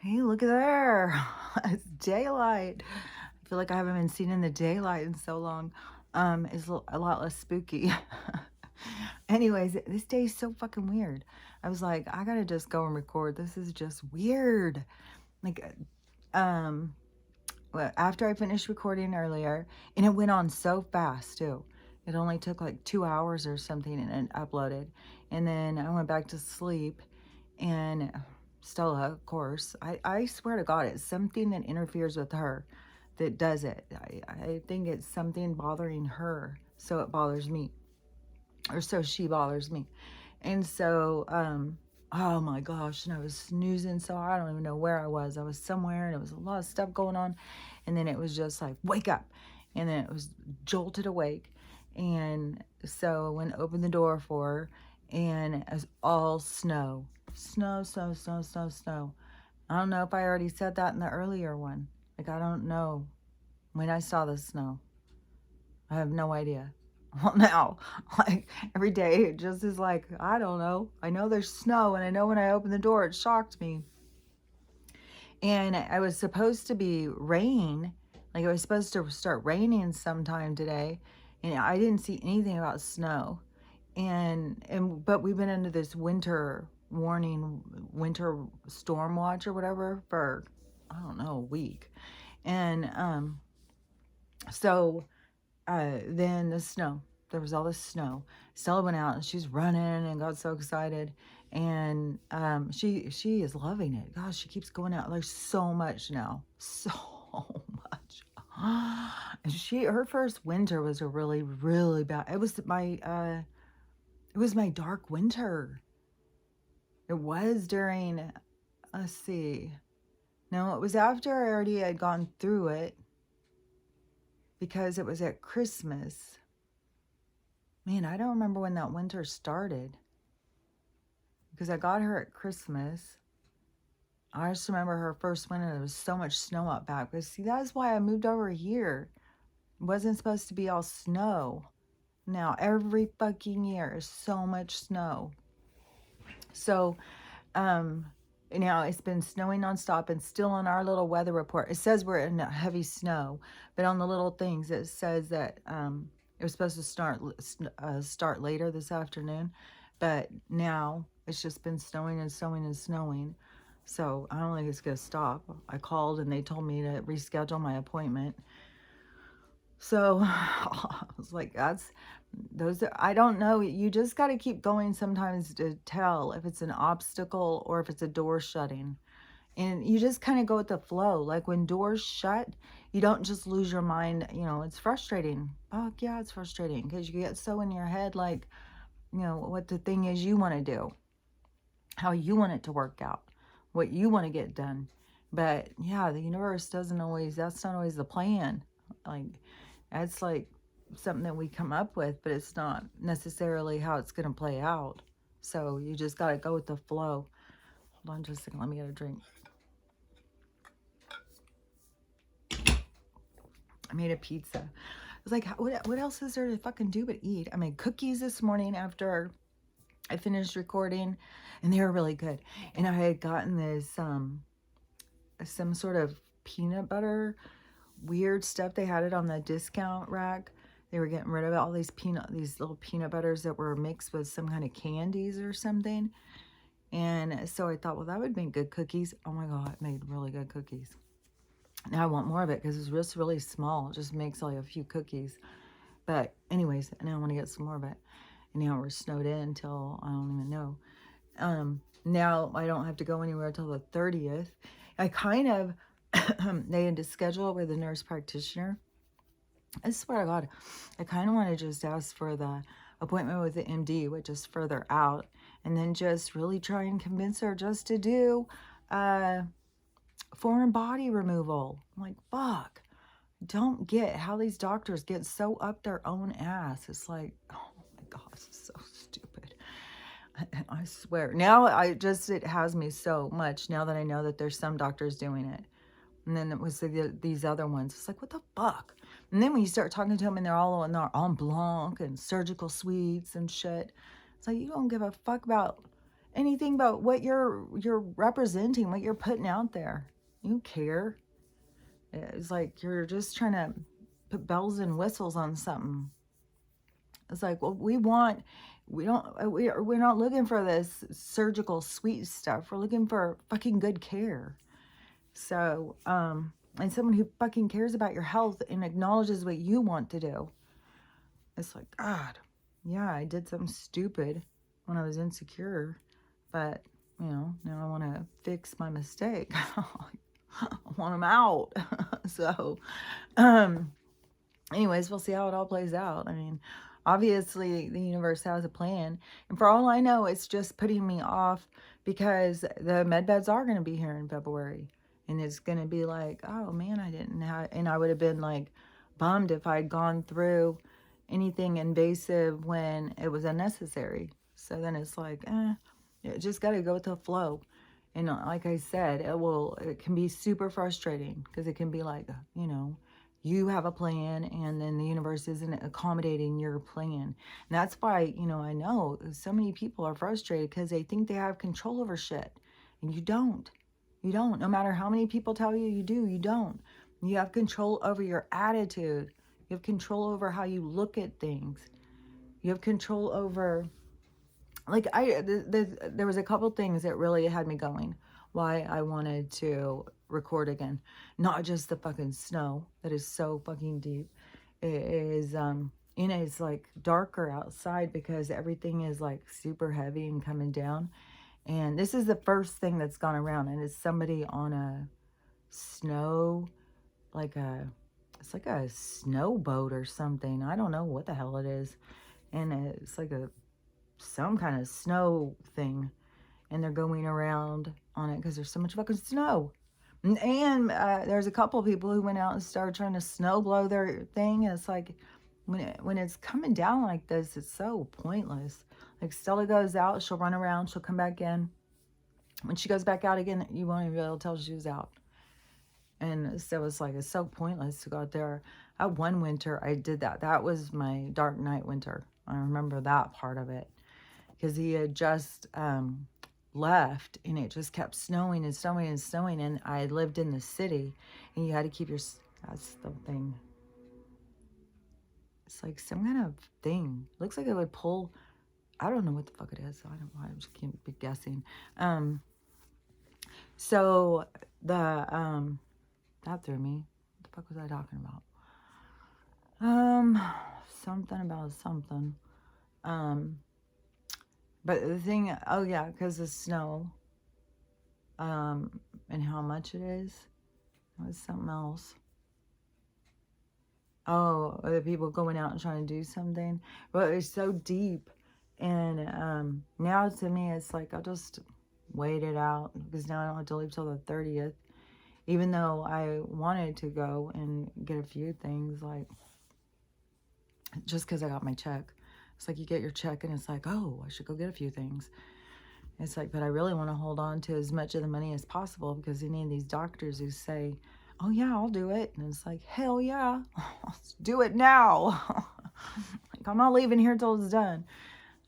Hey, look at there. It's daylight. I feel like I haven't been seen in the daylight in so long. It's a lot less spooky. Anyways, this day is so fucking weird. I was like, I gotta just go and record. This is just weird. Like, um, well, after I finished recording earlier, and it went on so fast too. It only took like 2 hours or something and it uploaded. And then I went back to sleep and Stella, of course, I swear to God, it's something that interferes with her that does it. I think it's something bothering her, so it bothers me, or so she bothers me. And so, oh my gosh, and I was snoozing so hard, I don't even know where I was. I was somewhere, and it was a lot of stuff going on, and then it was just like, wake up, and then it was jolted awake, and so I went to open the door for her, and it was all snow. Snow, snow, snow, snow, snow. I don't know if I already said that in the earlier one. Like, I don't know when I saw the snow. I have no idea. Well, now, like, every day, it just is like, I don't know. I know there's snow, and I know when I opened the door, it shocked me. And I was supposed to be rain. Like, it was supposed to start raining sometime today, and I didn't see anything about snow. But we've been under this winter warning, winter storm watch or whatever for, I don't know, a week. And so then the snow, there was all this snow. Stella went out and she's running and got so excited. And she is loving it. Gosh, she keeps going out. There's so much now. So much. And her first winter was a really, really bad. It was my dark winter. It was during, let's see. No, it was after I already had gone through it because it was at Christmas. Man, I don't remember when that winter started because I got her at Christmas. I just remember her first winter. There was so much snow out back. But see, that's why I moved over here. It wasn't supposed to be all snow. Now, every fucking year is so much snow. So, now it's been snowing nonstop and still on our little weather report. It says we're in heavy snow, but on the little things it says that it was supposed to start later this afternoon, but now it's just been snowing and snowing and snowing. So I don't think it's gonna stop. I called and they told me to reschedule my appointment. So I was like, I don't know. You just got to keep going sometimes to tell if it's an obstacle or if it's a door shutting. And you just kind of go with the flow. Like when doors shut, you don't just lose your mind. It's frustrating. Oh, yeah, it's frustrating because you get so in your head, like, what the thing is you want to do, how you want it to work out, what you want to get done. But yeah, the universe that's not always the plan. Like, that's like something that we come up with, but it's not necessarily how it's going to play out. So you just got to go with the flow. Hold on just a second. Let me get a drink. I made a pizza. I was like, what else is there to fucking do but eat? I made cookies this morning after I finished recording, and they were really good. And I had gotten this, some sort of peanut butter weird stuff. They had it on the discount rack. They were getting rid of all these little peanut butters that were mixed with some kind of candies or something. And so I thought, well, that would make good cookies. Oh my God, it made really good cookies. Now I want more of it because it's just really small. It just makes like a few cookies. But anyways, now I want to get some more of it. And now we're snowed in until I don't even know. Now I don't have to go anywhere until the 30th. I kind of, they had to schedule with a nurse practitioner. I swear to God, I kind of want to just ask for the appointment with the MD, which is further out, and then just really try and convince her just to do foreign body removal. I'm like, fuck. Don't get how these doctors get so up their own ass. It's like, oh my God, it's so stupid. I swear. Now it has me so much now that I know that there's some doctors doing it. And then it was these other ones. It's like, what the fuck? And then when you start talking to them and they're all in their en blanc and surgical suites and shit, it's like, you don't give a fuck about anything but what you're representing, what you're putting out there. You don't care. It's like you're just trying to put bells and whistles on something. It's like, well, we're not looking for this surgical sweet stuff. We're looking for fucking good care. So, and someone who fucking cares about your health and acknowledges what you want to do. It's like, God, yeah, I did something stupid when I was insecure, but, now I want to fix my mistake. I want them out. So, anyways, we'll see how it all plays out. I mean, obviously the universe has a plan, and for all I know, it's just putting me off because the med beds are going to be here in February, and it's going to be like, oh man, I didn't have, and I would have been like bummed if I'd gone through anything invasive when it was unnecessary. So then it's like, you just got to go with the flow. And like I said, it can be super frustrating because it can be like, you have a plan and then the universe isn't accommodating your plan. And that's why, I know so many people are frustrated because they think they have control over shit. And you don't. You don't. No matter how many people tell you you do, you don't. You have control over your attitude. You have control over how you look at things. You have control over, like, there was a couple things that really had me going, why I wanted to record again. Not just the fucking snow that is so fucking deep. It is, it's like darker outside because everything is like super heavy and coming down. And this is the first thing that's gone around, and it's somebody on a snow, it's like a snow boat or something. I don't know what the hell it is. And it's like some kind of snow thing. And they're going around on it because there's so much fucking snow. And there's a couple of people who went out and started trying to snow blow their thing. And it's like, when it's coming down like this, it's so pointless. Like, Stella goes out, she'll run around, she'll come back in. When she goes back out again, you won't even be able to tell she was out. And so it's like, it's so pointless to go out there. One winter, I did that. That was my dark night winter. I remember that part of it. Because he had just left, and it just kept snowing and snowing and snowing. And I lived in the city, and you had to keep that's the thing. It's like some kind of thing. Looks like it would pull. I don't know what the fuck it is. I just can't be guessing. So that threw me. What the fuck was I talking about? Something about something. But the thing, oh yeah, because of snow, and how much it is. It was something else. Oh, the people going out and trying to do something. But it's so deep. And now to me, it's like, I'll just wait it out because now I don't have to leave till the 30th. Even though I wanted to go and get a few things, like, just because I got my check. It's like you get your check and it's like, oh, I should go get a few things. It's like, but I really want to hold on to as much of the money as possible because any of these doctors who say, oh yeah, I'll do it. And it's like, hell yeah, let's do it now. Like, I'm not leaving here till it's done.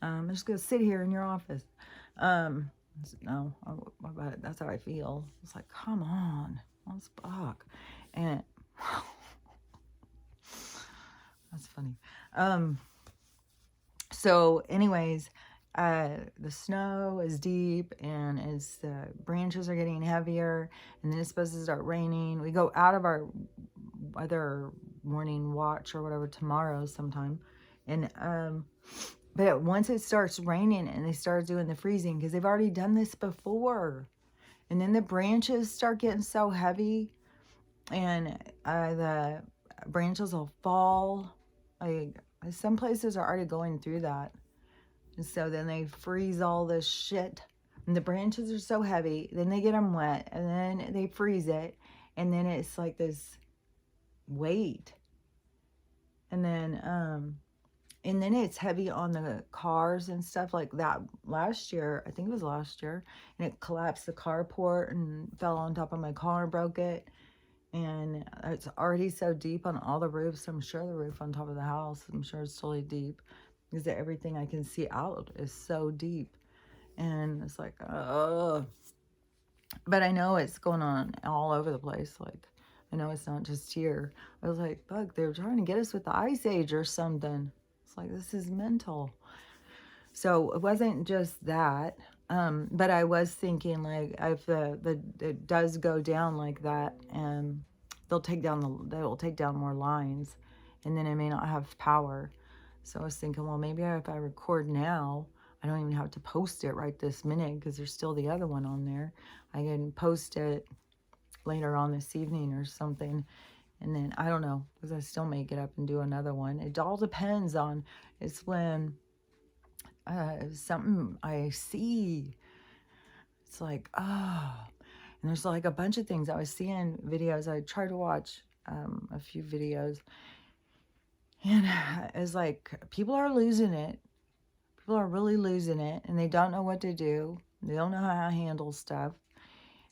I'm just going to sit here in your office. No, that's how I feel. It's like, come on, let's fuck. And that's funny. So anyways, the snow is deep and the branches are getting heavier, and then it's supposed to start raining. We go out of our weather morning watch or whatever tomorrow sometime. And, but once it starts raining and they start doing the freezing, because they've already done this before, and then the branches start getting so heavy and the branches will fall. Like, some places are already going through that. And so then they freeze all this shit. And the branches are so heavy. Then they get them wet. And then they freeze it. And then it's like this weight. And then it's heavy on the cars and stuff like that. Last year, I think it was last year, and it collapsed the carport and fell on top of my car and broke it. And it's already so deep on all the roofs. I'm sure the roof on top of the house, I'm sure it's totally deep because everything I can see out is so deep. And it's like, oh. But I know it's going on all over the place. Like, I know it's not just here. I was like, fuck, they're trying to get us with the Ice Age or something. It's like, this is mental. So it wasn't just that. But I was thinking, like, if it does go down like that, they'll take down more lines, and then it may not have power. So I was thinking, well, maybe if I record now, I don't even have to post it right this minute because there's still the other one on there. I can post it later on this evening or something. And then I don't know, because I still may get up and do another one. It all depends on, it's when something I see, it's like, oh. And there's like a bunch of things. I was seeing videos. I tried to watch a few videos. And it's like, people are losing it. People are really losing it. And they don't know what to do. They don't know how to handle stuff.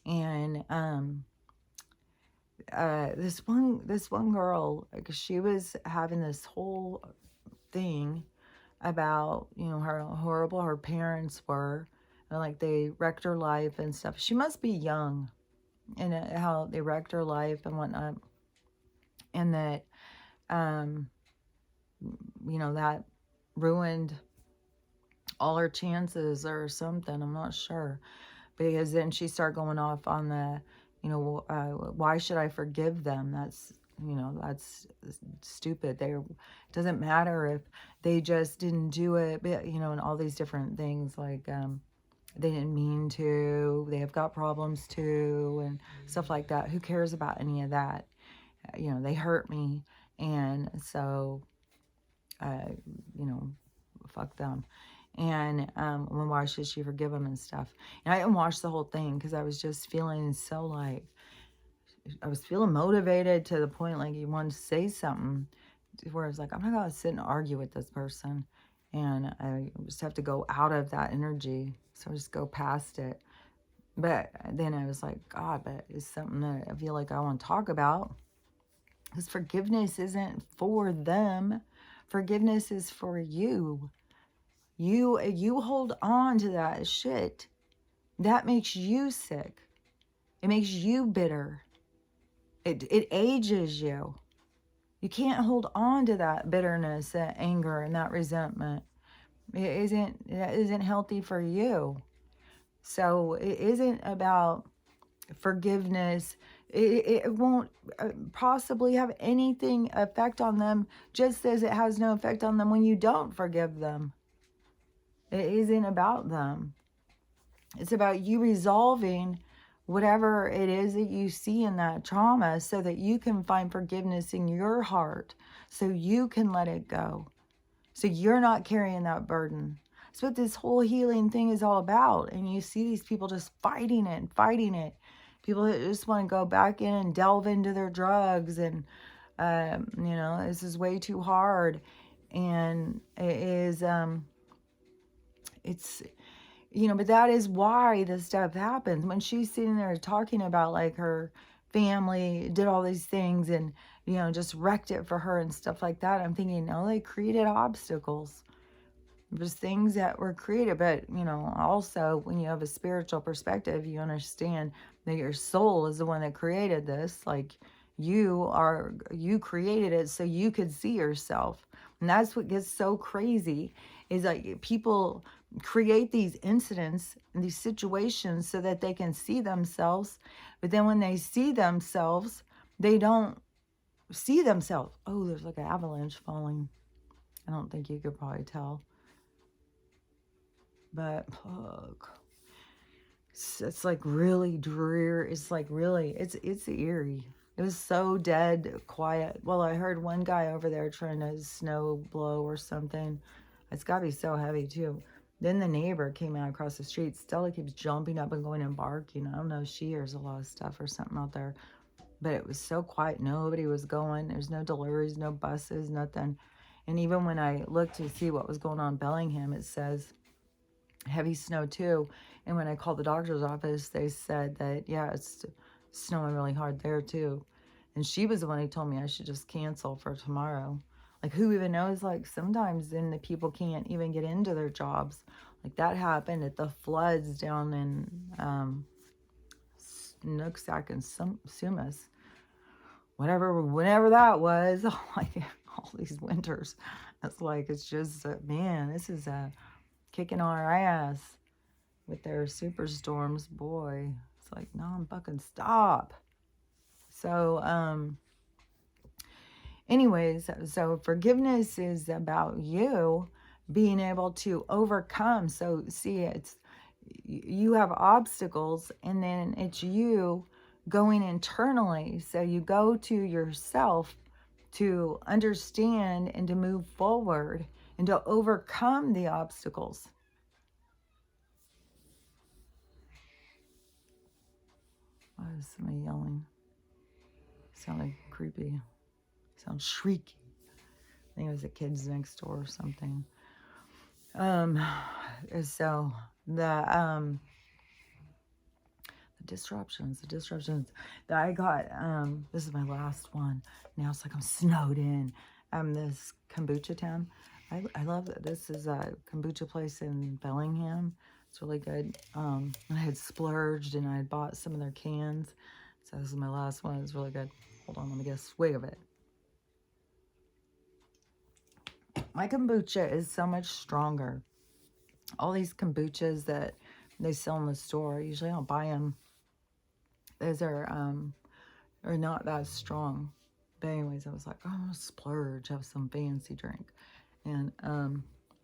And this one girl, like, she was having this whole thing about, you know, how horrible her parents were, and like they wrecked her life and stuff. She must be young, and how they wrecked her life and whatnot, and that, you know, that ruined all her chances or something. I'm not sure, because then she started going off on the, you know, why should I forgive them? That's, you know, that's stupid. It doesn't matter if they just didn't do it, but, you know, and all these different things, like, they didn't mean to, they have got problems too, and stuff like that. Who cares about any of that? You know, they hurt me, and so, you know, fuck them. And why should she forgive them and stuff? And I didn't watch the whole thing because I was just feeling so, like, I was feeling motivated to the point, like, you wanted to say something, where I was like, I'm not gonna sit and argue with this person, and I just have to go out of that energy, so I just go past it. But then I was like, God, but it's something that I feel like I want to talk about, because forgiveness isn't for them. Forgiveness is for you. You hold on to that shit. That makes you sick. It makes you bitter. It ages you. You can't hold on to that bitterness, that anger, and that resentment. That isn't healthy for you. So it isn't about forgiveness. It won't possibly have anything effect on them, just as it has no effect on them when you don't forgive them. It isn't about them. It's about you resolving whatever it is that you see in that trauma, so that you can find forgiveness in your heart, so you can let it go, so you're not carrying that burden. That's what this whole healing thing is all about. And you see these people just fighting it and fighting it. People that just want to go back in and delve into their drugs, and you know, this is way too hard. And it is, it's, you know, but that is why this stuff happens. When she's sitting there talking about, like, her family did all these things and, you know, just wrecked it for her and stuff like that, I'm thinking, no, they created obstacles. There's things that were created, but, you know, also when you have a spiritual perspective, you understand that your soul is the one that created this. Like, you created it so you could see yourself. And that's what gets so crazy, is like, people create these incidents and these situations so that they can see themselves. But then when they see themselves, they don't see themselves. Oh, there's like an avalanche falling. I don't think you could probably tell. But fuck, it's like really dreary. It's like really, it's eerie. It was so dead quiet. Well, I heard one guy over there trying to snow blow or something. It's gotta be so heavy too. Then the neighbor came out across the street. Stella keeps jumping up and going and barking. I don't know if she hears a lot of stuff or something out there. But it was so quiet. Nobody was going. There's no deliveries, no buses, nothing. And even when I looked to see what was going on in Bellingham, it says heavy snow too. And when I called the doctor's office, they said that, yeah, it's snowing really hard there too. And she was the one who told me I should just cancel for tomorrow. Like, who even knows? Like, sometimes then the people can't even get into their jobs. Like that happened at the floods down in Nooksack and Sumas, whenever that was. Like all these winters, it's like it's just man, this is kicking our ass with their superstorms. Boy, it's like non-fucking stop. So anyways, so forgiveness is about you being able to overcome. So see, it's you have obstacles, and then it's you going internally. So you go to yourself to understand and to move forward and to overcome the obstacles. Why is somebody yelling? Sounded creepy. Sounds shrieky. I think it was the kids next door or something. So the disruptions that I got, this is my last one. Now it's like I'm snowed in. This kombucha town. I love it. This is a kombucha place in Bellingham. It's really good. I had splurged and I had bought some of their cans. So this is my last one. It's really good. Hold on, let me get a swig of it. My kombucha is so much stronger. All these kombuchas that they sell in the store, usually I don't buy them. Those are not that strong. But anyways, I was like, oh, I'm gonna splurge, have some fancy drink. And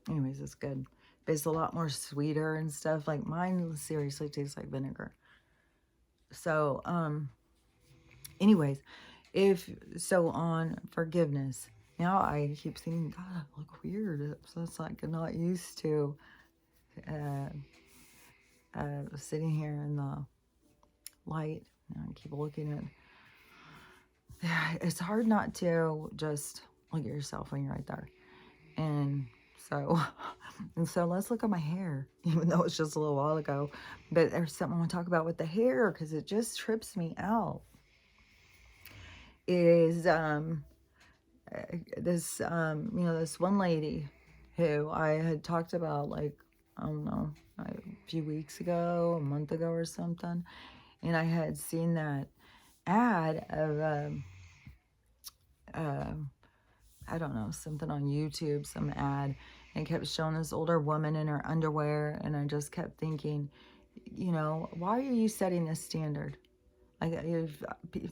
anyways, it's good. But it's a lot more sweeter and stuff. Like mine seriously tastes like vinegar. So anyways, on forgiveness. Now I keep thinking, God, I look weird. So it's like I'm not used to sitting here in the light. And I keep looking at. It's hard not to just look at yourself when you're right there. And so let's look at my hair, even though it's just a little while ago. But there's something I want to talk about with the hair because it just trips me out. Is this this one lady who I had talked about, like, I don't know, a few weeks ago, a month ago or something, and I had seen that ad of I don't know, something on YouTube, some ad, and kept showing this older woman in her underwear, and I just kept thinking, why are you setting this standard? Like, if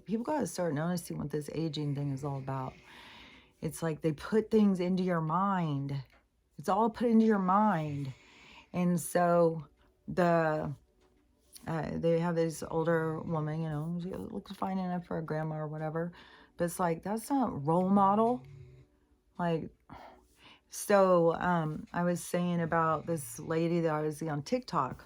people got to start noticing what this aging thing is all about. It's like they put things into your mind. It's all put into your mind. And so they have this older woman, she looks fine enough for a grandma or whatever. But it's like, that's not role model. Like, so I was saying about this lady that I was seeing on TikTok.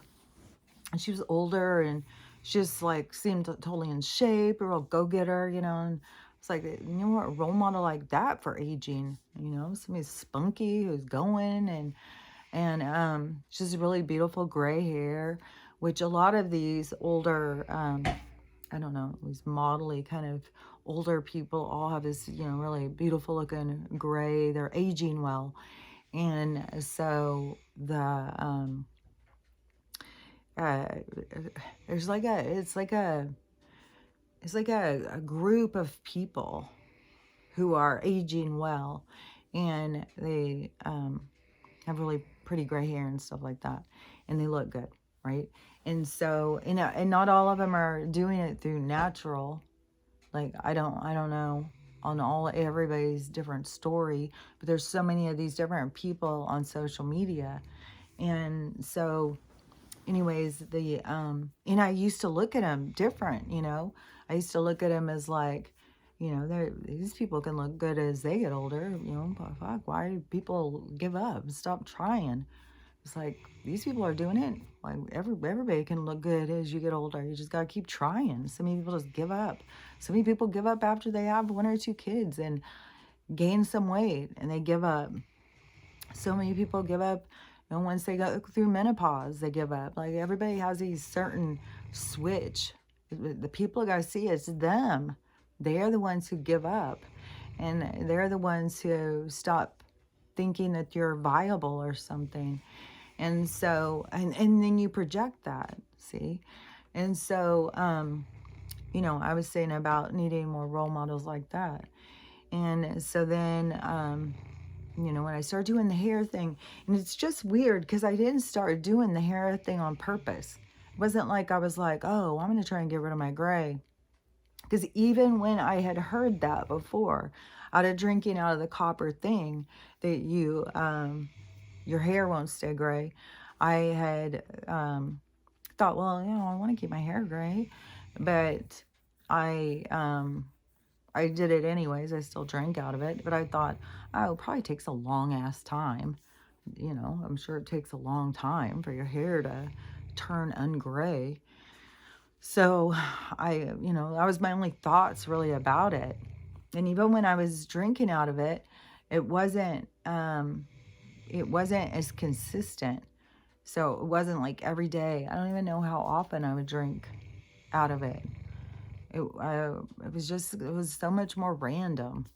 And she was older and she just like seemed totally in shape, a real go-getter, and it's like, what, a role model like that for aging, somebody spunky who's going, and she's really beautiful gray hair, which a lot of these older, I don't know, these modelly kind of older people all have this, really beautiful looking gray. They're aging well. And so there's like it's like a group of people who are aging well, and they have really pretty gray hair and stuff like that, and they look good, right? And so, and not all of them are doing it through natural. Like, I don't know on everybody's different story, but there's so many of these different people on social media. And so anyways, and I used to look at them different, I used to look at them as like, these people can look good as they get older, but fuck, why do people give up, stop trying? It's like, these people are doing it. Like, everybody can look good as you get older. You just got to keep trying. So many people just give up. So many people give up after they have 1 or 2 kids and gain some weight, and they give up. So many people give up, once they go through menopause, they give up. Like, everybody has these certain switch. The people got to see it's them. They're the ones who give up. And they're the ones who stop thinking that you're viable or something. And so, and then you project that, see? And so, you know, I was saying about needing more role models like that. And so then, you know, when I started doing the hair thing, and it's just weird because I didn't start doing the hair thing on purpose. It wasn't like I was like, oh, I'm going to try and get rid of my gray. Because even when I had heard that before, out of drinking out of the copper thing, that your hair won't stay gray, I had thought, well, you know, I want to keep my hair gray, but I I did it anyways. I still drank out of it, but I thought, oh, it probably takes a long ass time. You know, I'm sure it takes a long time for your hair to turn ungray. So you know, that was my only thoughts really about it. And even when I was drinking out of it, it wasn't, it wasn't as consistent. So it wasn't like every day. I don't even know how often I would drink out of it. It was just, it was so much more random.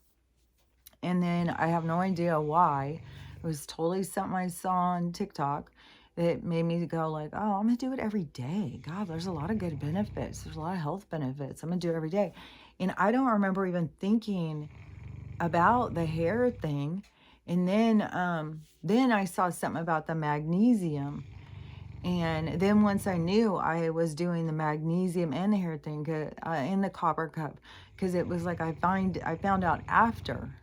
And then I have no idea why. It was totally something I saw on TikTok that made me go like, oh, I'm going to do it every day. God, there's a lot of good benefits. There's a lot of health benefits. I'm going to do it every day. And I don't remember even thinking about the hair thing. And then I saw something about the magnesium. And then once I knew I was doing the magnesium and the hair thing in the copper cup, because it was like I found out after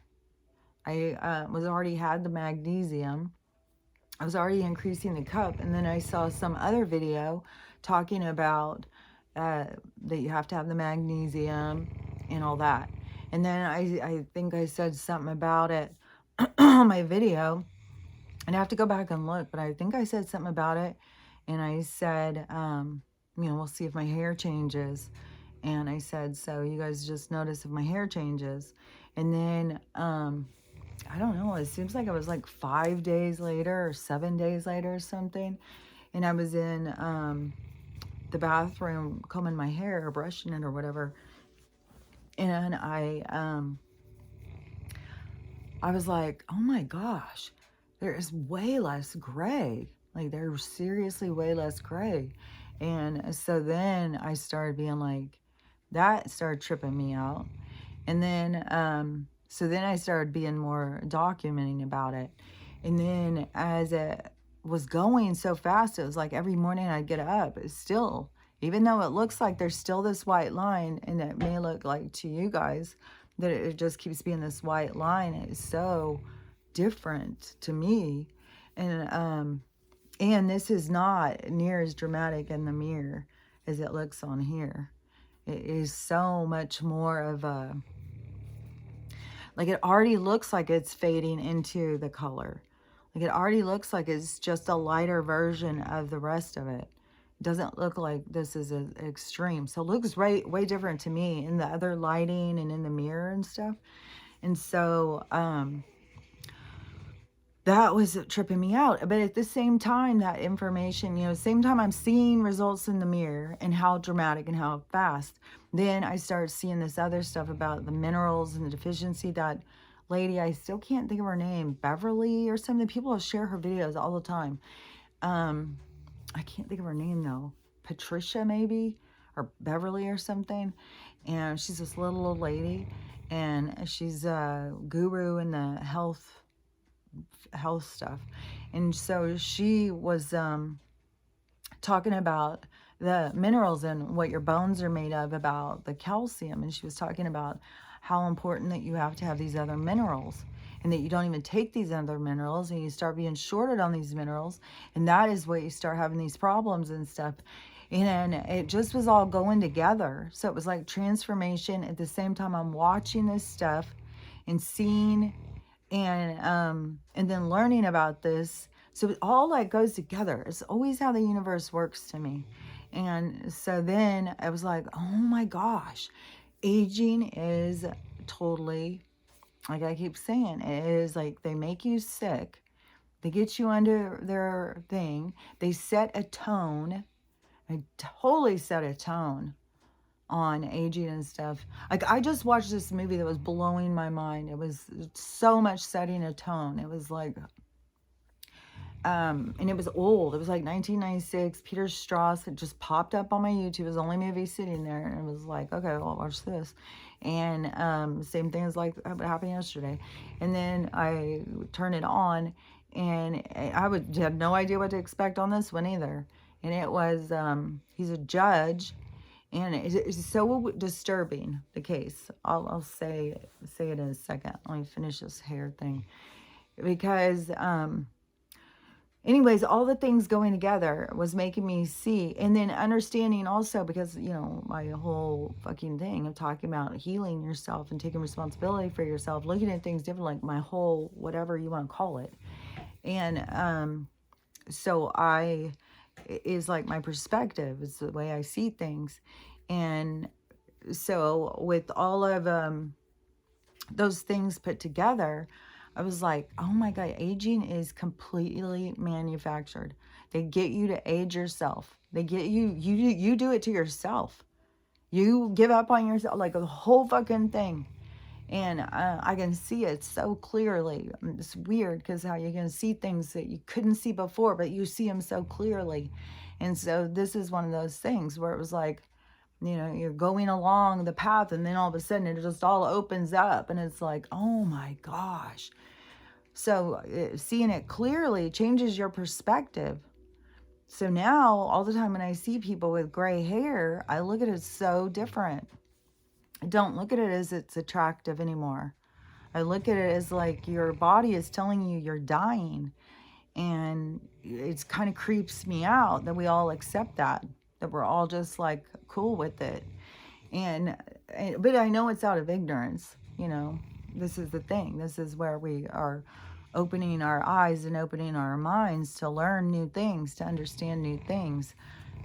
I was already had the magnesium. I was already increasing the cup, and then I saw some other video talking about that you have to have the magnesium and all that. And then I think I said something about it on my video, and I have to go back and look, but I think I said something about it, and I said, you know, we'll see if my hair changes. And I said, so you guys just notice if my hair changes. And then, I don't know, it seems like it was like 5 days later or 7 days later or something. And I was in the bathroom combing my hair or brushing it or whatever. And I was like, oh my gosh, there is way less gray. Like there's seriously way less gray. And so then I started being like, that started tripping me out. And then, so then I started being more documenting about it. And then as it was going so fast, it was like every morning I'd get up, it's still, even though it looks like there's still this white line, and it may look like to you guys that it just keeps being this white line, it's so different to me. And this is not near as dramatic in the mirror as it looks on here. It is so much more of a, like it already looks like it's fading into the color. Like it already looks like it's just a lighter version of the rest of it. It doesn't look like this is an extreme. So it looks way different to me in the other lighting and in the mirror and stuff. And so that was tripping me out. But at the same time, that information, you know, same time I'm seeing results in the mirror and how dramatic and how fast, then I start seeing this other stuff about the minerals and the deficiency. That lady, I still can't think of her name, Beverly or something. People share her videos all the time. I can't think of her name though. Patricia maybe, or Beverly or something. And she's this little old lady, and she's a guru in the health stuff. And so she was talking about the minerals and what your bones are made of, about the calcium. And she was talking about how important that you have to have these other minerals, and that you don't even take these other minerals and you start being shorted on these minerals, and that is what you start having these problems and stuff. And it just was all going together. So it was like transformation. At the same time I'm watching this stuff and seeing and then learning about this. So it all like goes together. It's always how the universe works to me. And so then I was like, oh my gosh, aging is totally, like I keep saying, it is like they make you sick. They get you under their thing. They set a tone. They totally set a tone on aging and stuff. Like I just watched this movie that was blowing my mind. It was so much setting a tone. It was like, And it was old. It was like 1996. Peter Strauss had just popped up on my YouTube. It was the only movie sitting there, and it was like, okay, well, I'll watch this. And same thing as like what happened yesterday. And then I turned it on, and I would had no idea what to expect on this one either. And it was he's a judge, and it's so disturbing, the case. I'll say it in a second. Let me finish this hair thing, because anyways, all the things going together was making me see, and then understanding also, because my whole fucking thing of talking about healing yourself and taking responsibility for yourself, looking at things different, like my whole whatever you want to call it. And so I is like my perspective, is the way I see things. And so with all of those things put together, I was like, oh my God, aging is completely manufactured. They get you to age yourself. They get you do it to yourself. You give up on yourself, like the whole fucking thing. And I can see it so clearly. It's weird because how you can see things that you couldn't see before, but you see them so clearly. And so this is one of those things where it was like, you're going along the path, and then all of a sudden it just all opens up, and it's like, oh my gosh. So seeing it clearly changes your perspective. So now all the time when I see people with gray hair, I look at it so different. I don't look at it as it's attractive anymore. I look at it as like your body is telling you you're dying. And it's kind of creeps me out that we all accept that we're all just like cool with it. But I know it's out of ignorance. This is the thing. This is where we are opening our eyes and opening our minds to learn new things, to understand new things.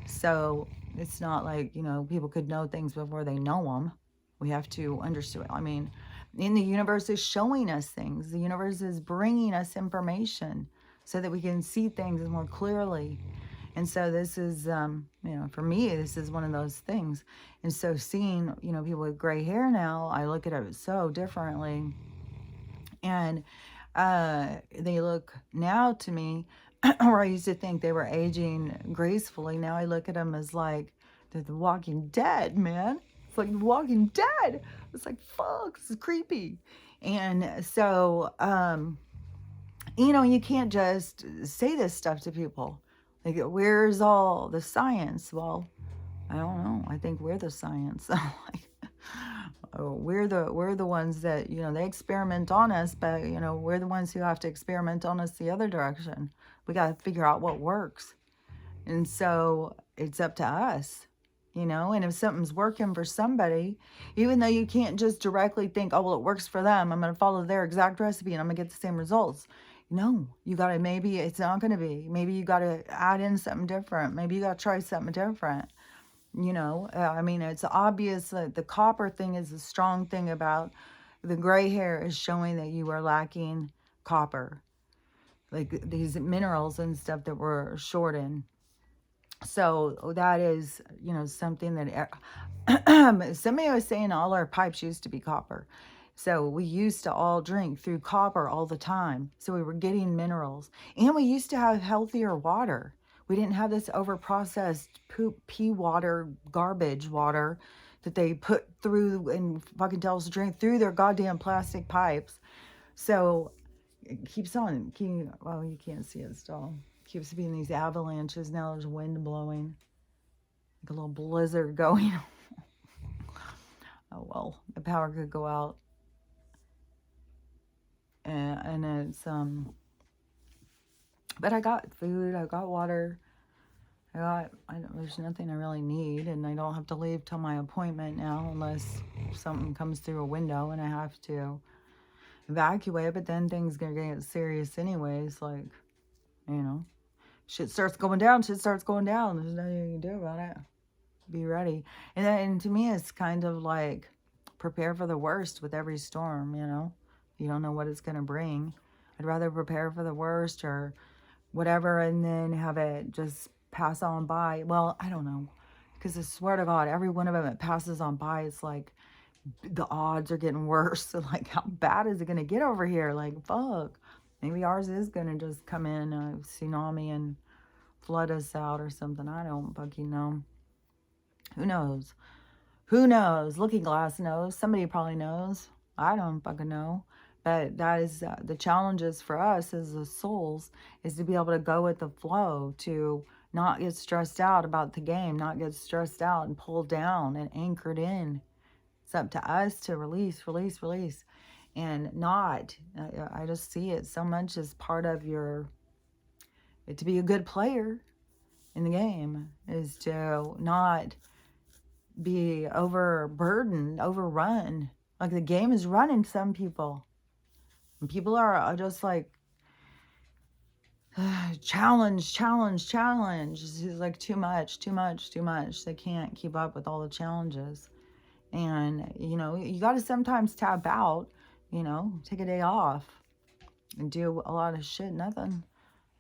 So it's not like, people could know things before they know them. We have to understand. I mean, the universe is showing us things. The universe is bringing us information so that we can see things more clearly. And so this is, for me, this is one of those things. And so seeing, people with gray hair now, I look at it so differently. And they look now to me, or I used to think they were aging gracefully. Now I look at them as like, they're the Walking Dead, man. It's like The Walking Dead. It's like, fuck, this is creepy. And so, you can't just say this stuff to people. Like, where's all the science? Well, I don't know. I think we're the science. We're the ones that, they experiment on us, but, we're the ones who have to experiment on us the other direction. We got to figure out what works. And so it's up to us, and if something's working for somebody, even though you can't just directly think, oh, well, it works for them, I'm going to follow their exact recipe and I'm going to get the same results. No, you got to, maybe it's not going to be. Maybe you got to add in something different. Maybe you got to try something different. I mean, it's obvious that the copper thing is a strong thing about the gray hair, is showing that you are lacking copper, like these minerals and stuff that we're short in. So that is, something that somebody was saying all our pipes used to be copper. So we used to all drink through copper all the time. So we were getting minerals, and we used to have healthier water. We didn't have this overprocessed poop, pee water, garbage water that they put through and fucking tell us to drink through their goddamn plastic pipes. So it keeps on. Well, you can't see it still. Keeps being these avalanches. Now there's wind blowing. Like a little blizzard going. Oh, well, the power could go out. And it's, but I got food, I got water, there's nothing I really need, and I don't have to leave till my appointment now unless something comes through a window and I have to evacuate, but then things gonna get serious anyways, like, shit starts going down, there's nothing you can do about it. Be ready. And to me, it's kind of like prepare for the worst with every storm, You don't know what it's going to bring. I'd rather prepare for the worst or whatever and then have it just pass on by. Well, I don't know. Because I swear to God, every one of them that passes on by, it's like the odds are getting worse. So like, how bad is it going to get over here? Like, fuck. Maybe ours is going to just come in a tsunami and flood us out or something. I don't fucking know. Who knows? Who knows? Looking Glass knows. Somebody probably knows. I don't fucking know. But that is the challenges for us as the souls, is to be able to go with the flow, to not get stressed out about the game, not get stressed out and pulled down and anchored in. It's up to us to release, release, release. And not, I just see it so much as part of your, to be a good player in the game, is to not be overburdened, overrun. Like the game is running some people. And people are just like, challenge, challenge, challenge. It's like too much, too much, too much. They can't keep up with all the challenges. And, you know, you got to sometimes tap out, you know, take a day off and do a lot of shit, nothing,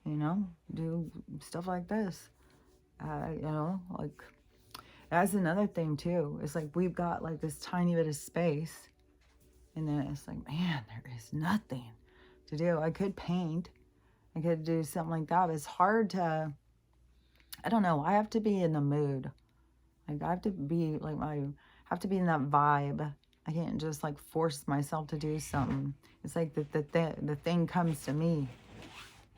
you know, do stuff like this. You know, like, that's another thing too. It's like we've got like this tiny bit of space, and then it's like, man, there is nothing to do. I could paint, I could do something like that, but it's hard to, I don't know, I have to be in the mood. Like I have to be like have to be in that vibe. I can't just like force myself to do something. It's like the thing comes to me.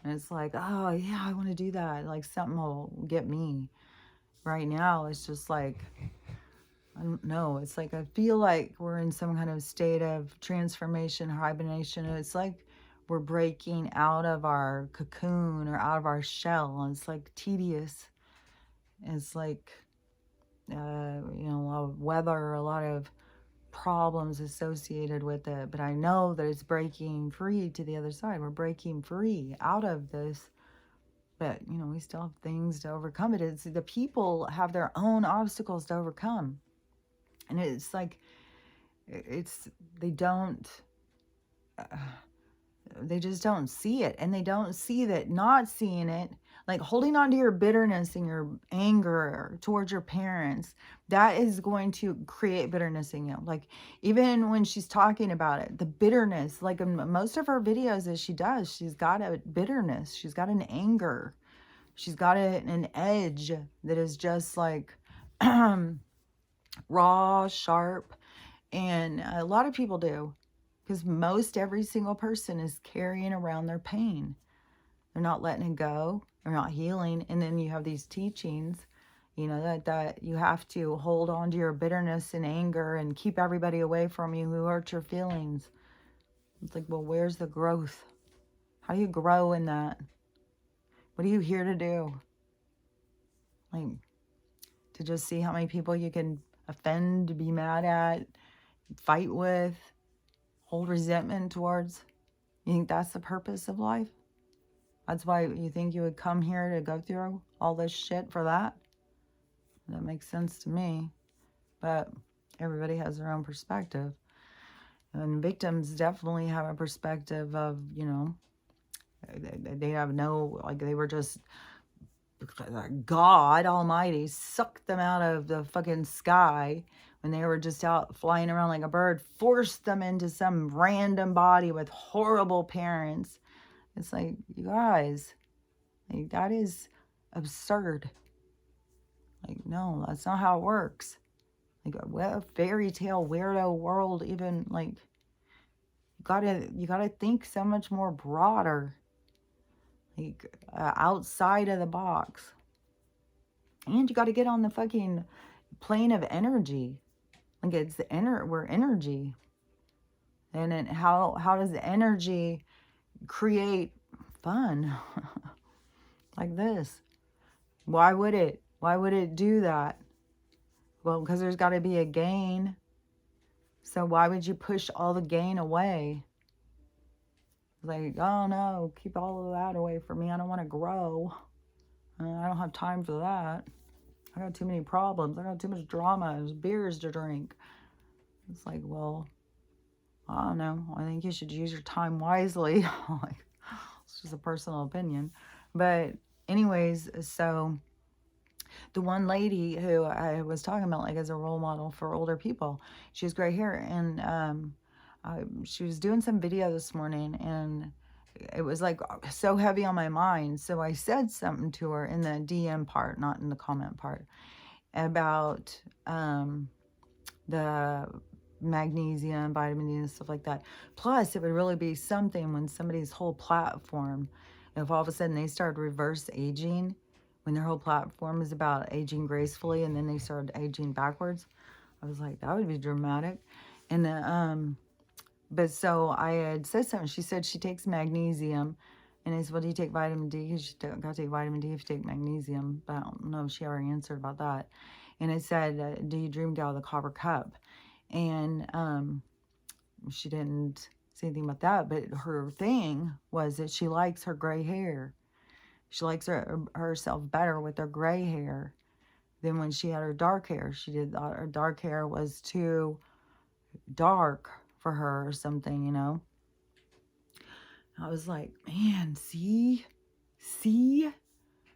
And it's like, oh yeah, I want to do that. Like something will get me. Right now, it's just like, I don't know. It's like I feel like we're in some kind of state of transformation, hibernation. It's like we're breaking out of our cocoon or out of our shell. And it's like tedious. It's like, you know, a lot of weather, a lot of problems associated with it. But I know that it's breaking free to the other side. We're breaking free out of this. But, you know, we still have things to overcome. It is the people have their own obstacles to overcome. And it's like, they don't, they just don't see it. And they don't see that not seeing it, like holding on to your bitterness and your anger towards your parents, that is going to create bitterness in you. Like even when she's talking about it, the bitterness, like in most of her videos that she does, she's got a bitterness, she's got an anger, she's got an edge that is just like raw, sharp. And a lot of people do, because most every single person is carrying around their pain. They're not letting it go. They're not healing. And then you have these teachings, you know, that you have to hold on to your bitterness and anger and keep everybody away from you who hurt your feelings. It's like, well, where's the growth? How do you grow in that? What are you here to do? Like, to just see how many people you can offend, be mad at, fight with, hold resentment towards? You think that's the purpose of life? That's why you think you would come here to go through all this shit for that? That makes sense to me. But everybody has their own perspective. And victims definitely have a perspective of, you know, they have no, like they were just, God Almighty sucked them out of the fucking sky when they were just out flying around like a bird, forced them into some random body with horrible parents. It's like, you guys, like, that is absurd. Like, no, that's not how it works. Like, what a fairy tale weirdo world, even, like, you gotta think so much more broader, like, outside of the box. And you gotta get on the fucking plane of energy. Like, it's we're energy. And then how does the energy create fun? Like this? Why would it? Why would it do that? Well, because there's got to be a gain. So why would you push all the gain away? Like, oh no, keep all of that away from me. I don't want to grow. I don't have time for that. I got too many problems. I got too much drama. There's beers to drink. It's like, well, I don't know. I think you should use your time wisely. Like, it's just a personal opinion. But anyways, so the one lady who I was talking about, like, as a role model for older people, she has gray hair, and she was doing some video this morning, and it was like so heavy on my mind. So I said something to her in the DM part, not in the comment part, about the magnesium, vitamin D, and stuff like that. Plus, it would really be something when somebody's whole platform, if all of a sudden they started reverse aging, when their whole platform is about aging gracefully, and then they started aging backwards. I was like, that would be dramatic. And but so I had said something. She said she takes magnesium. And I said, well, do you take vitamin D? Because you got to take vitamin D if you take magnesium. But I don't know if she already answered about that. And I said, do you dream out of the copper cup? And she didn't say anything about that. But her thing was that she likes her gray hair. She likes herself better with her gray hair than when she had her dark hair. She did her dark hair was too dark for her or something, you know. I was like, man, see,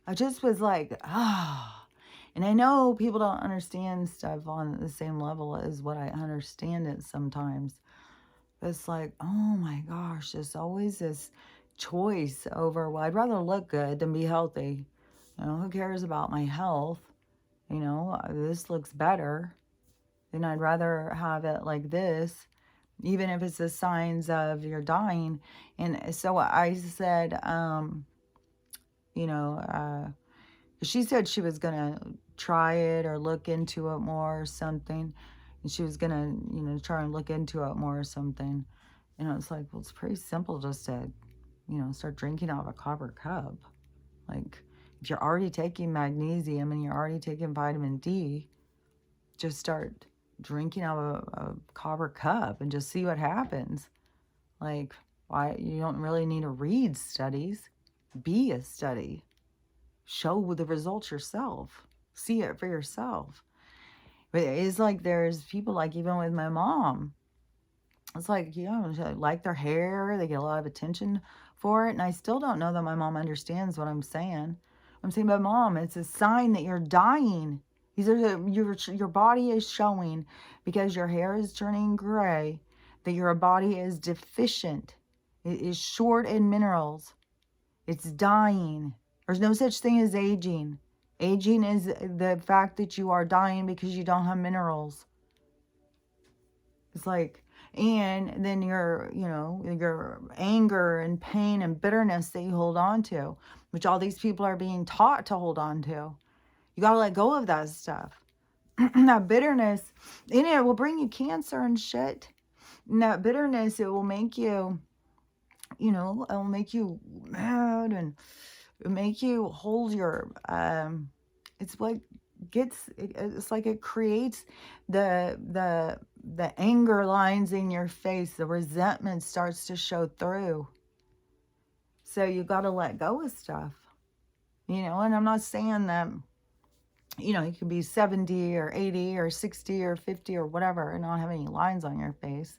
I just was like, ah. And I know people don't understand stuff on the same level as what I understand it sometimes. But it's like, oh my gosh, there's always this choice over, well, I'd rather look good than be healthy. You know, who cares about my health? You know, this looks better. Then I'd rather have it like this, even if it's the signs of you're dying. And so I said, you know, she said she was going to try it or look into it more or something. And she was going to, you know, try and look into it more or something. And I was like, well, it's pretty simple just to, you know, start drinking out of a copper cup. Like, if you're already taking magnesium and you're already taking vitamin D, just start drinking out of a copper cup and just see what happens. Like, why you don't really need to read studies. Be a study. Show the results yourself. See it for yourself. But it's like there's people, like even with my mom, it's like, you know, they like their hair, they get a lot of attention for it, and I still don't know that my mom understands what I'm saying. I'm saying, but Mom, it's a sign that you're dying. These are your body is showing, because your hair is turning gray, that your body is deficient. It is short in minerals. It's dying. There's no such thing as aging. Aging is the fact that you are dying because you don't have minerals. It's like, and then your, you know, your anger and pain and bitterness that you hold on to, which all these people are being taught to hold on to. You got to let go of that stuff. That bitterness, and it will bring you cancer and shit. And that bitterness, it will make you, you know, it will make you mad, and make you hold your, it's what it's like it creates the anger lines in your face. The resentment starts to show through. So you got to let go of stuff, you know. And I'm not saying that, you know, you can be 70 or 80 or 60 or 50 or whatever and not have any lines on your face.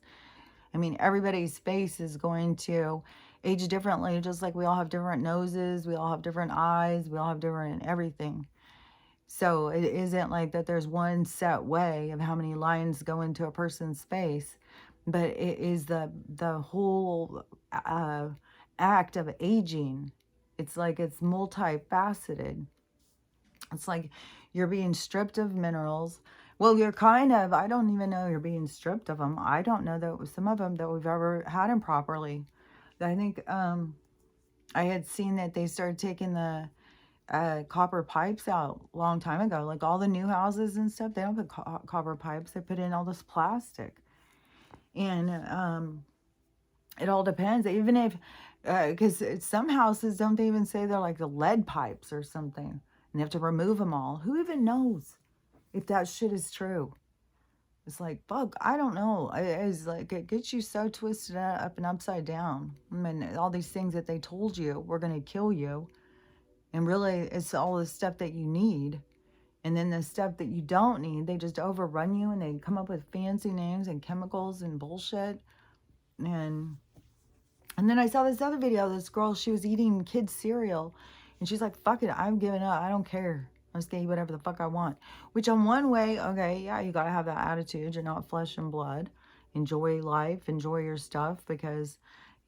I mean, everybody's face is going to age differently, just like we all have different noses, we all have different eyes, we all have different everything. So it isn't like that there's one set way of how many lines go into a person's face, but it is the whole act of aging. It's like it's multifaceted. It's like you're being stripped of minerals. Well, you're kind of, I don't even know you're being stripped of them. I don't know that some of them that we've ever had them properly. I think I had seen that they started taking the copper pipes out a long time ago. Like all the new houses and stuff, they don't put copper pipes. They put in all this plastic. And it all depends. Even if, because some houses, don't they even say they're like the lead pipes or something, and they have to remove them all. Who even knows if that shit is true? It's like, fuck, I don't know. It's like, it gets you so twisted up and upside down. I mean, all these things that they told you were going to kill you. And really, it's all the stuff that you need. And then the stuff that you don't need, they just overrun you, and they come up with fancy names and chemicals and bullshit. And then I saw this other video, this girl, she was eating kids' cereal. And she's like, fuck it, I'm giving up. I don't care. I'm just going to eat whatever the fuck I want. Which on one way, okay, yeah, you got to have that attitude. You're not flesh and blood. Enjoy life. Enjoy your stuff, because,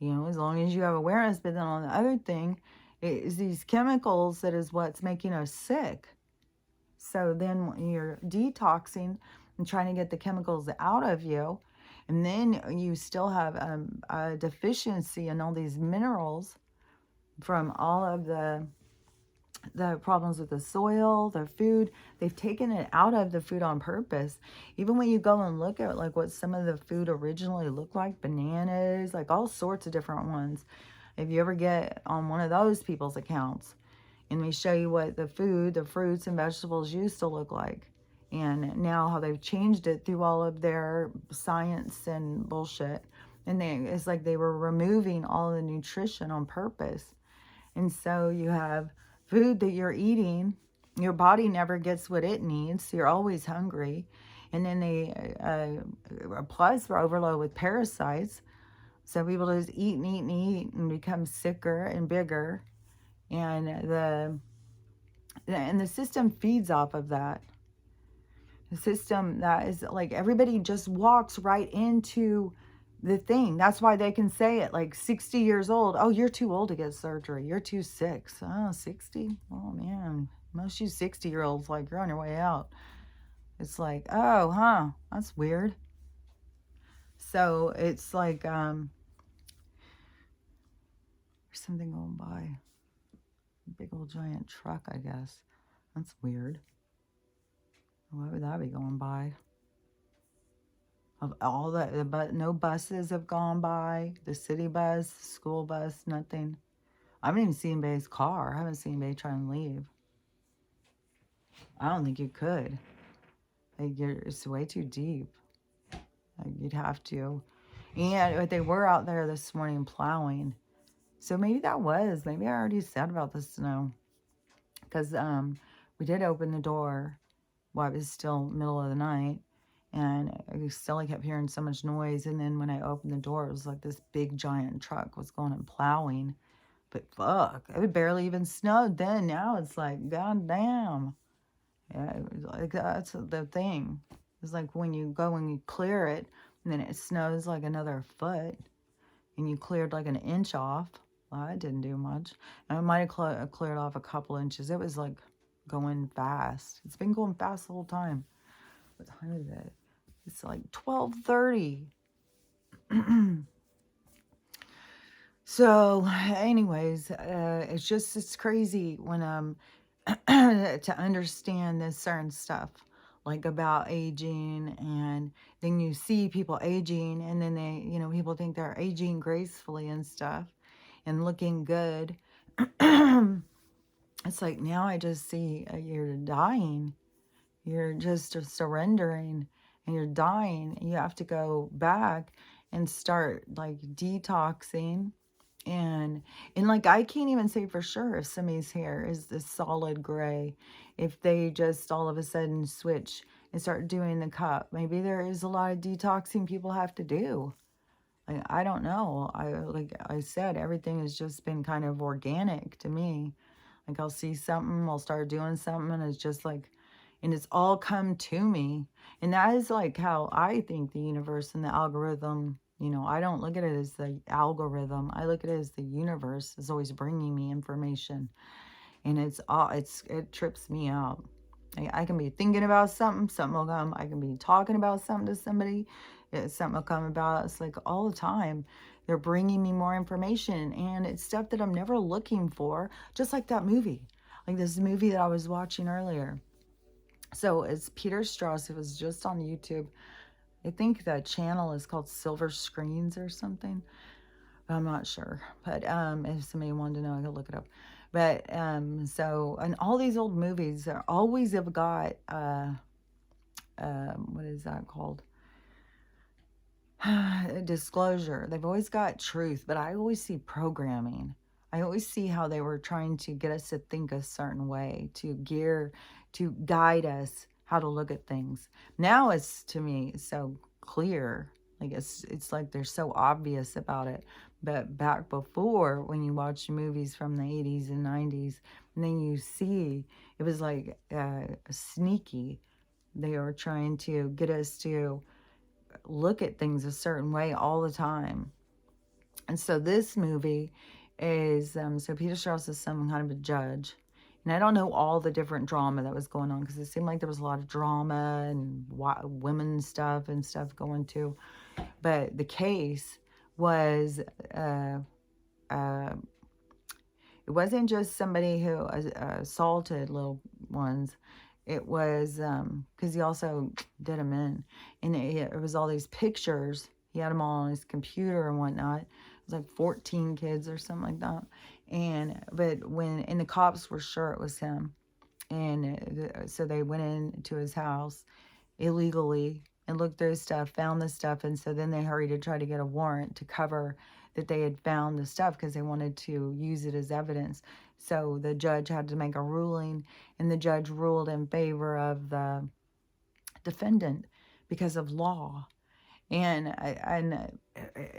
you know, as long as you have awareness. But then on the other thing is these chemicals that is what's making us sick. So then when you're detoxing and trying to get the chemicals out of you, and then you still have a deficiency in all these minerals from all of the problems with the soil, the food. They've taken it out of the food on purpose. Even when you go and look at like what some of the food originally looked like, bananas, like all sorts of different ones. If you ever get on one of those people's accounts and we show you what the food, the fruits and vegetables used to look like, and now how they've changed it through all of their science and bullshit. And it's like they were removing all the nutrition on purpose. And so you have food that you're eating, your body never gets what it needs. So you're always hungry. And then plus we're overloaded with parasites. So people just eat and eat and eat and become sicker and bigger. And the system feeds off of that. The system that is like everybody just walks right into the thing. That's why they can say it like 60 years old. Oh, you're too old to get surgery. You're too sick. Oh, 60? Oh, man. Most you 60-year-olds, like, you're on your way out. It's like, oh, huh. That's weird. So it's like, there's something going by. Big old giant truck, I guess. That's weird. Why would that be going by? Of all the, but no buses have gone by. The city bus, school bus, nothing. I haven't even seen Bay's car. I haven't seen Bay try and leave. I don't think you could. Like, it's way too deep. Like, you'd have to. And they were out there this morning plowing. So maybe maybe I already said about the snow. Because we did open the door while it was still middle of the night. And I still kept hearing so much noise. And then when I opened the door, it was like this big giant truck was going and plowing. But fuck, it barely even snowed then. Now it's like, goddamn. Yeah, it was like that's the thing. It's like when you go and you clear it, and then it snows like another foot, and you cleared like an inch off. Well, I didn't do much. And I might have cleared off a couple inches. It was like going fast. It's been going fast the whole time. What time is it? It's like 12:30. So, anyways, it's crazy when to understand this certain stuff, like about aging, and then you see people aging, and then people think they're aging gracefully and stuff, and looking good. It's like now I just see you're dying. You're just surrendering and you're dying. You have to go back and start like detoxing. And like I can't even say for sure if somebody's hair is this solid gray, if they just all of a sudden switch and start doing the cup. Maybe there is a lot of detoxing people have to do. Like, I don't know. Like I said, everything has just been kind of organic to me. Like I'll see something, I'll start doing something, and it's just like, and it's all come to me. And that is like how I think the universe and the algorithm, I don't look at it as the algorithm. I look at it as the universe is always bringing me information. And it trips me out. I can be thinking about something will come. I can be talking about something to somebody, something will come about. It's like all the time. They're bringing me more information, and it's stuff that I'm never looking for. Just like that movie, like this movie that I was watching earlier. So it's Peter Strauss. It was just on YouTube. I think the channel is called Silver Screens or something. I'm not sure. But if somebody wanted to know, I could look it up. But so, and all these old movies are always have got, what is that called? Disclosure. They've always got truth, but I always see programming. I always see how they were trying to get us to think a certain way, to guide us how to look at things. Now it's, to me, so clear. Like it's like they're so obvious about it. But back before, when you watch movies from the 80s and 90s, and then you see, it was like sneaky. They were trying to get us to look at things a certain way all the time. And so this movie is, so Peter Strauss is some kind of a judge. And I don't know all the different drama that was going on because it seemed like there was a lot of drama and women stuff and stuff going too. But the case was, uh, uh, it wasn't just somebody who assaulted little ones. It was because he also did them in. And it was all these pictures. He had them all on his computer and whatnot. It was like 14 kids or something like that. And the cops were sure it was him. And so they went into his house illegally and looked through his stuff, found the stuff, and so then they hurried to try to get a warrant to cover that they had found the stuff because they wanted to use it as evidence. So the judge had to make a ruling, and the judge ruled in favor of the defendant because of law. And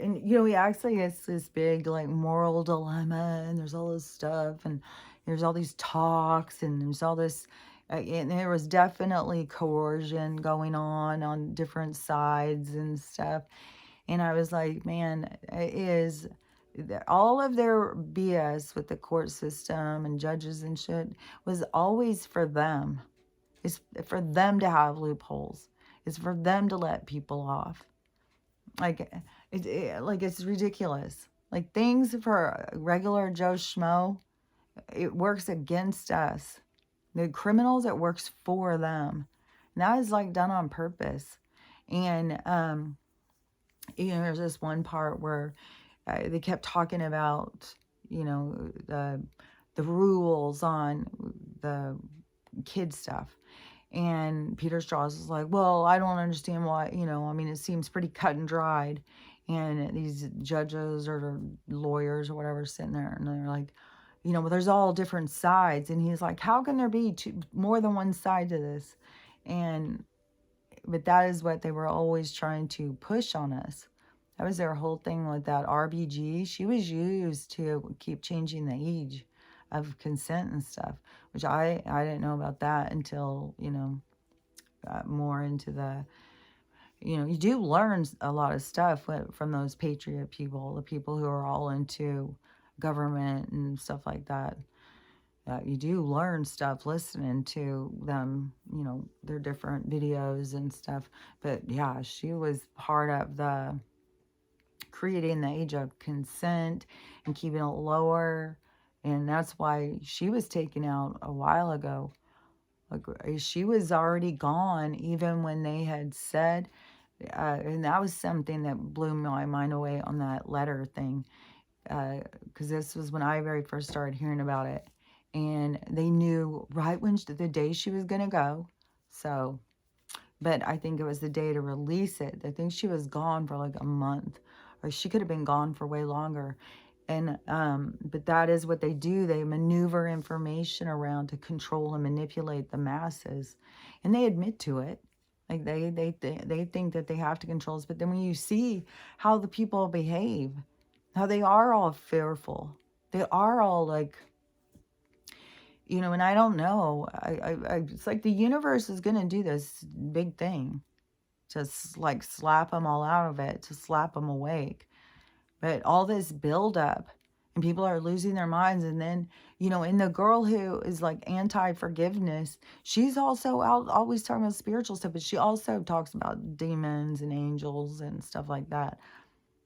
you know, he actually has this big like moral dilemma, and there's all this stuff, and there's all these talks, and there's all this, and there was definitely coercion going on different sides and stuff. And I was like, man, it is all of their BS with the court system and judges and shit was always for them. It's for them to have loopholes. It's for them to let people off. Like like it's ridiculous. Like things for regular Joe Schmo, it works against us. The criminals, it works for them. And that is like done on purpose. And you know, there's this one part where they kept talking about, you know, the rules on the kid stuff. And Peter Strauss is like, well, I don't understand why, you know, I mean, it seems pretty cut and dried. And these judges or lawyers or whatever sitting there, and they're like, you know, well, there's all different sides. And he's like, how can there be more than one side to this? But that is what they were always trying to push on us. That was their whole thing with that RBG. She was used to keep changing the age of consent and stuff, which I didn't know about that until, you know, got more into the, you know, you do learn a lot of stuff from those patriot people, the people who are all into government and stuff like that. You do learn stuff listening to them, you know, their different videos and stuff. But yeah, she was part of the creating the age of consent and keeping it lower. And that's why she was taken out a while ago. Like she was already gone even when they had said, and that was something that blew my mind away on that letter thing. Because this was when I very first started hearing about it. And they knew right when the day she was going to go. So, but I think it was the day to release it. I think she was gone for like a month, or she could have been gone for way longer. And but that is what they do. They maneuver information around to control and manipulate the masses, and they admit to it. Like they think that they have to control us. But then when you see how the people behave, how they are all fearful, they are all like, you know, and I don't know. It's like the universe is going to do this big thing to like slap them all out of it, to slap them awake. But all this buildup and people are losing their minds. And then, you know, and the girl who is like anti-forgiveness, she's also out always talking about spiritual stuff, but she also talks about demons and angels and stuff like that.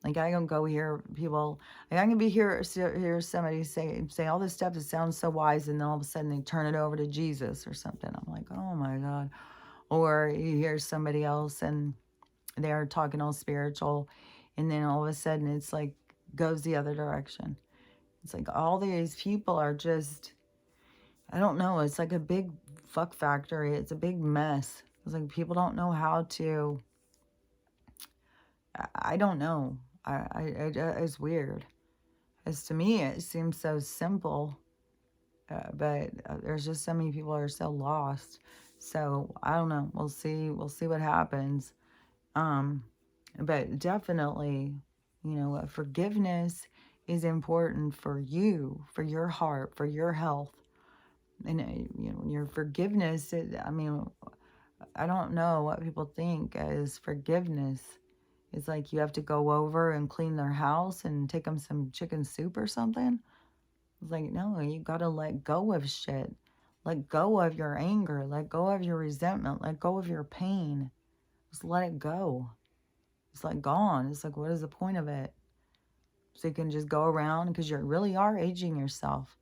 Like I don't go hear people, like I can be hear somebody say all this stuff that sounds so wise, and then all of a sudden they turn it over to Jesus or something. I'm like, oh my God. Or you hear somebody else and they're talking all spiritual, and then all of a sudden it's like goes the other direction. It's like all these people are just, I don't know, it's like a big fuck factory. It's a big mess. It's like people don't know how to, I don't know. It's weird. As to me, it seems so simple, but there's just so many people are so lost. So I don't know. We'll see. We'll see what happens. But definitely, you know, forgiveness is important for you, for your heart, for your health, and you know, your forgiveness. I mean, I don't know what people think as forgiveness. It's like you have to go over and clean their house and take them some chicken soup or something. It's like, no, you got to let go of shit. Let go of your anger. Let go of your resentment. Let go of your pain. Just let it go. It's like gone. It's like, what is the point of it? So you can just go around because you really are aging yourself.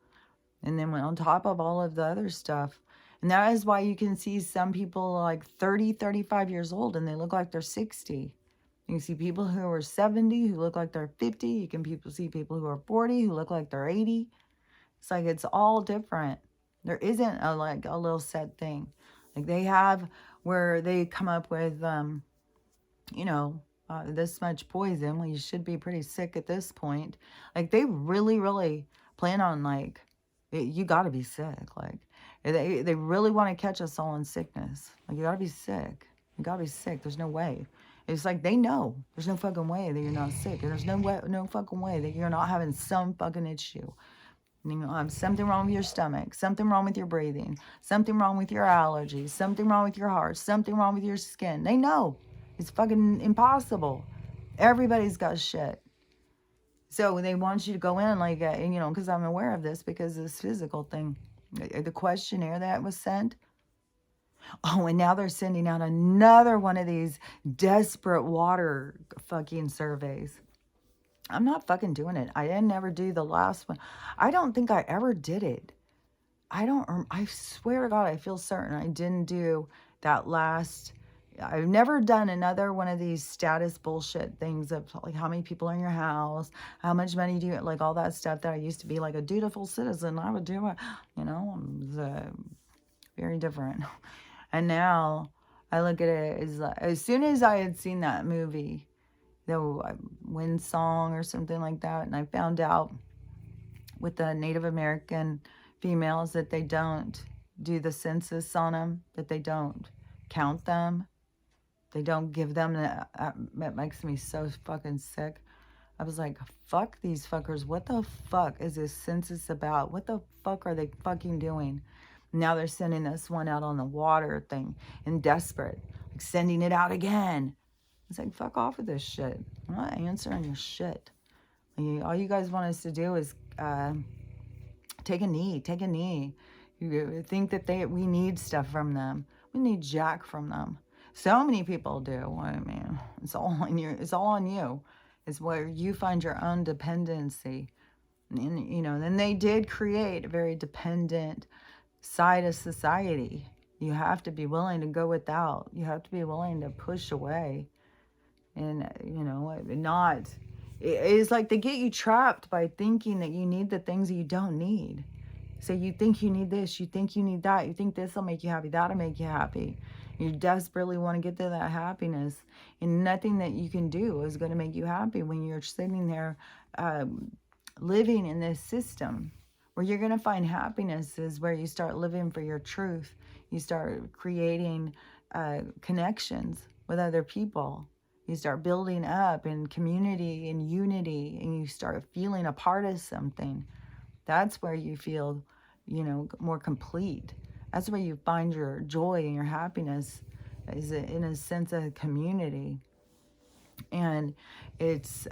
And then when on top of all of the other stuff, and that is why you can see some people like 30, 35 years old and they look like they're 60. You can see people who are 70 who look like they're 50. You can see people who are 40 who look like they're 80. It's like it's all different. There isn't a little set thing. Like they have where they come up with you know, this much poison. Well, you should be pretty sick at this point. Like they really, really plan on like you got to be sick. Like they really want to catch us all in sickness. Like you got to be sick. You got to be sick. There's no way. It's like they know there's no fucking way that you're not sick. And there's no fucking way that you're not having some fucking issue. You know, something wrong with your stomach, something wrong with your breathing, something wrong with your allergies, something wrong with your heart, something wrong with your skin. They know. It's fucking impossible. Everybody's got shit. So they want you to go in like, you know, because I'm aware of this because of this physical thing. The questionnaire that was sent. Oh, and now they're sending out another one of these desperate water fucking surveys. I'm not fucking doing it. I didn't ever do the last one. I don't think I ever did it. I swear to God, I feel certain I didn't do that last. I've never done another one of these status bullshit things of like how many people are in your house, how much money do you, like all that stuff that I used to be like a dutiful citizen. I would do it, you know, it was very different. And now I look at it as soon as I had seen that movie, the Wind Song or something like that, and I found out with the Native American females that they don't do the census on them, that they don't count them, they don't give them the, that makes me so fucking sick. I was like, fuck these fuckers. What the fuck is this census about? What the fuck are they fucking doing? Now they're sending this one out on the water thing and desperate, like sending it out again. It's like, fuck off with this shit. I'm not answering your shit. All you guys want us to do is take a knee, take a knee. You think that we need stuff from them. We need jack from them. So many people do. I mean, it's all on you. It's all on you. It's where you find your own dependency. And, you know, then they did create a very dependent side of society. You have to be willing to go without. You have to be willing to push away. And, you know, not... It's like they get you trapped by thinking that you need the things that you don't need. So you think you need this, you think you need that, you think this will make you happy, that'll make you happy. You desperately want to get to that happiness, and nothing that you can do is going to make you happy when you're sitting there living in this system. Where you're going to find happiness is where you start living for your truth. You start creating connections with other people. You start building up in community and unity, and you start feeling a part of something. That's where you feel, you know, more complete. That's where you find your joy and your happiness, is in a sense of community. And it's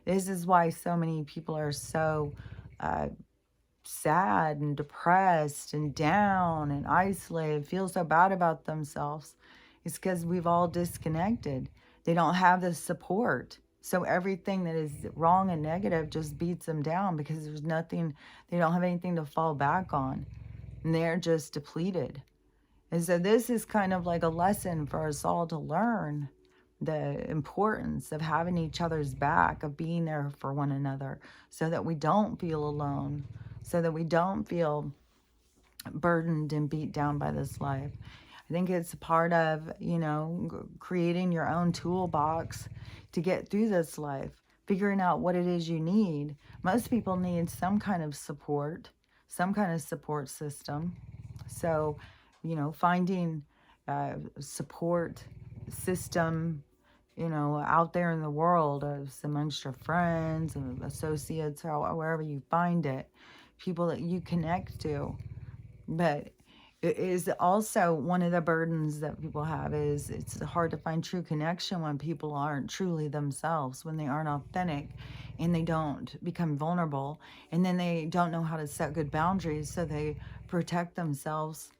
this is why so many people are so sad and depressed and down and isolated, feel so bad about themselves. It's because we've all disconnected. They don't have the support. So everything that is wrong and negative just beats them down because there's nothing, they don't have anything to fall back on. And they're just depleted. And so this is kind of like a lesson for us all to learn the importance of having each other's back, of being there for one another so that we don't feel alone, so that we don't feel burdened and beat down by this life. I think it's part of, you know, creating your own toolbox to get through this life, figuring out what it is you need. Most people need some kind of support, some kind of support system. So, you know, finding support system, you know, out there in the world, amongst your friends and associates, or wherever you find it, people that you connect to. But It is also one of the burdens that people have is it's hard to find true connection when people aren't truly themselves, when they aren't authentic and they don't become vulnerable, and then they don't know how to set good boundaries, so they protect themselves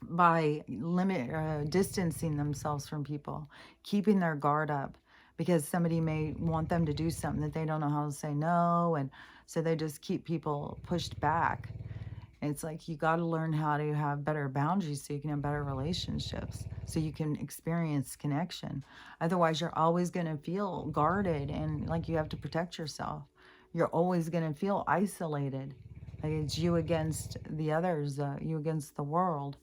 by distancing themselves from people, keeping their guard up because somebody may want them to do something that they don't know how to say no, and so they just keep people pushed back. It's like you got to learn how to have better boundaries so you can have better relationships, so you can experience connection. Otherwise, you're always going to feel guarded and like you have to protect yourself. You're always going to feel isolated. Like it's you against the others, you against the world.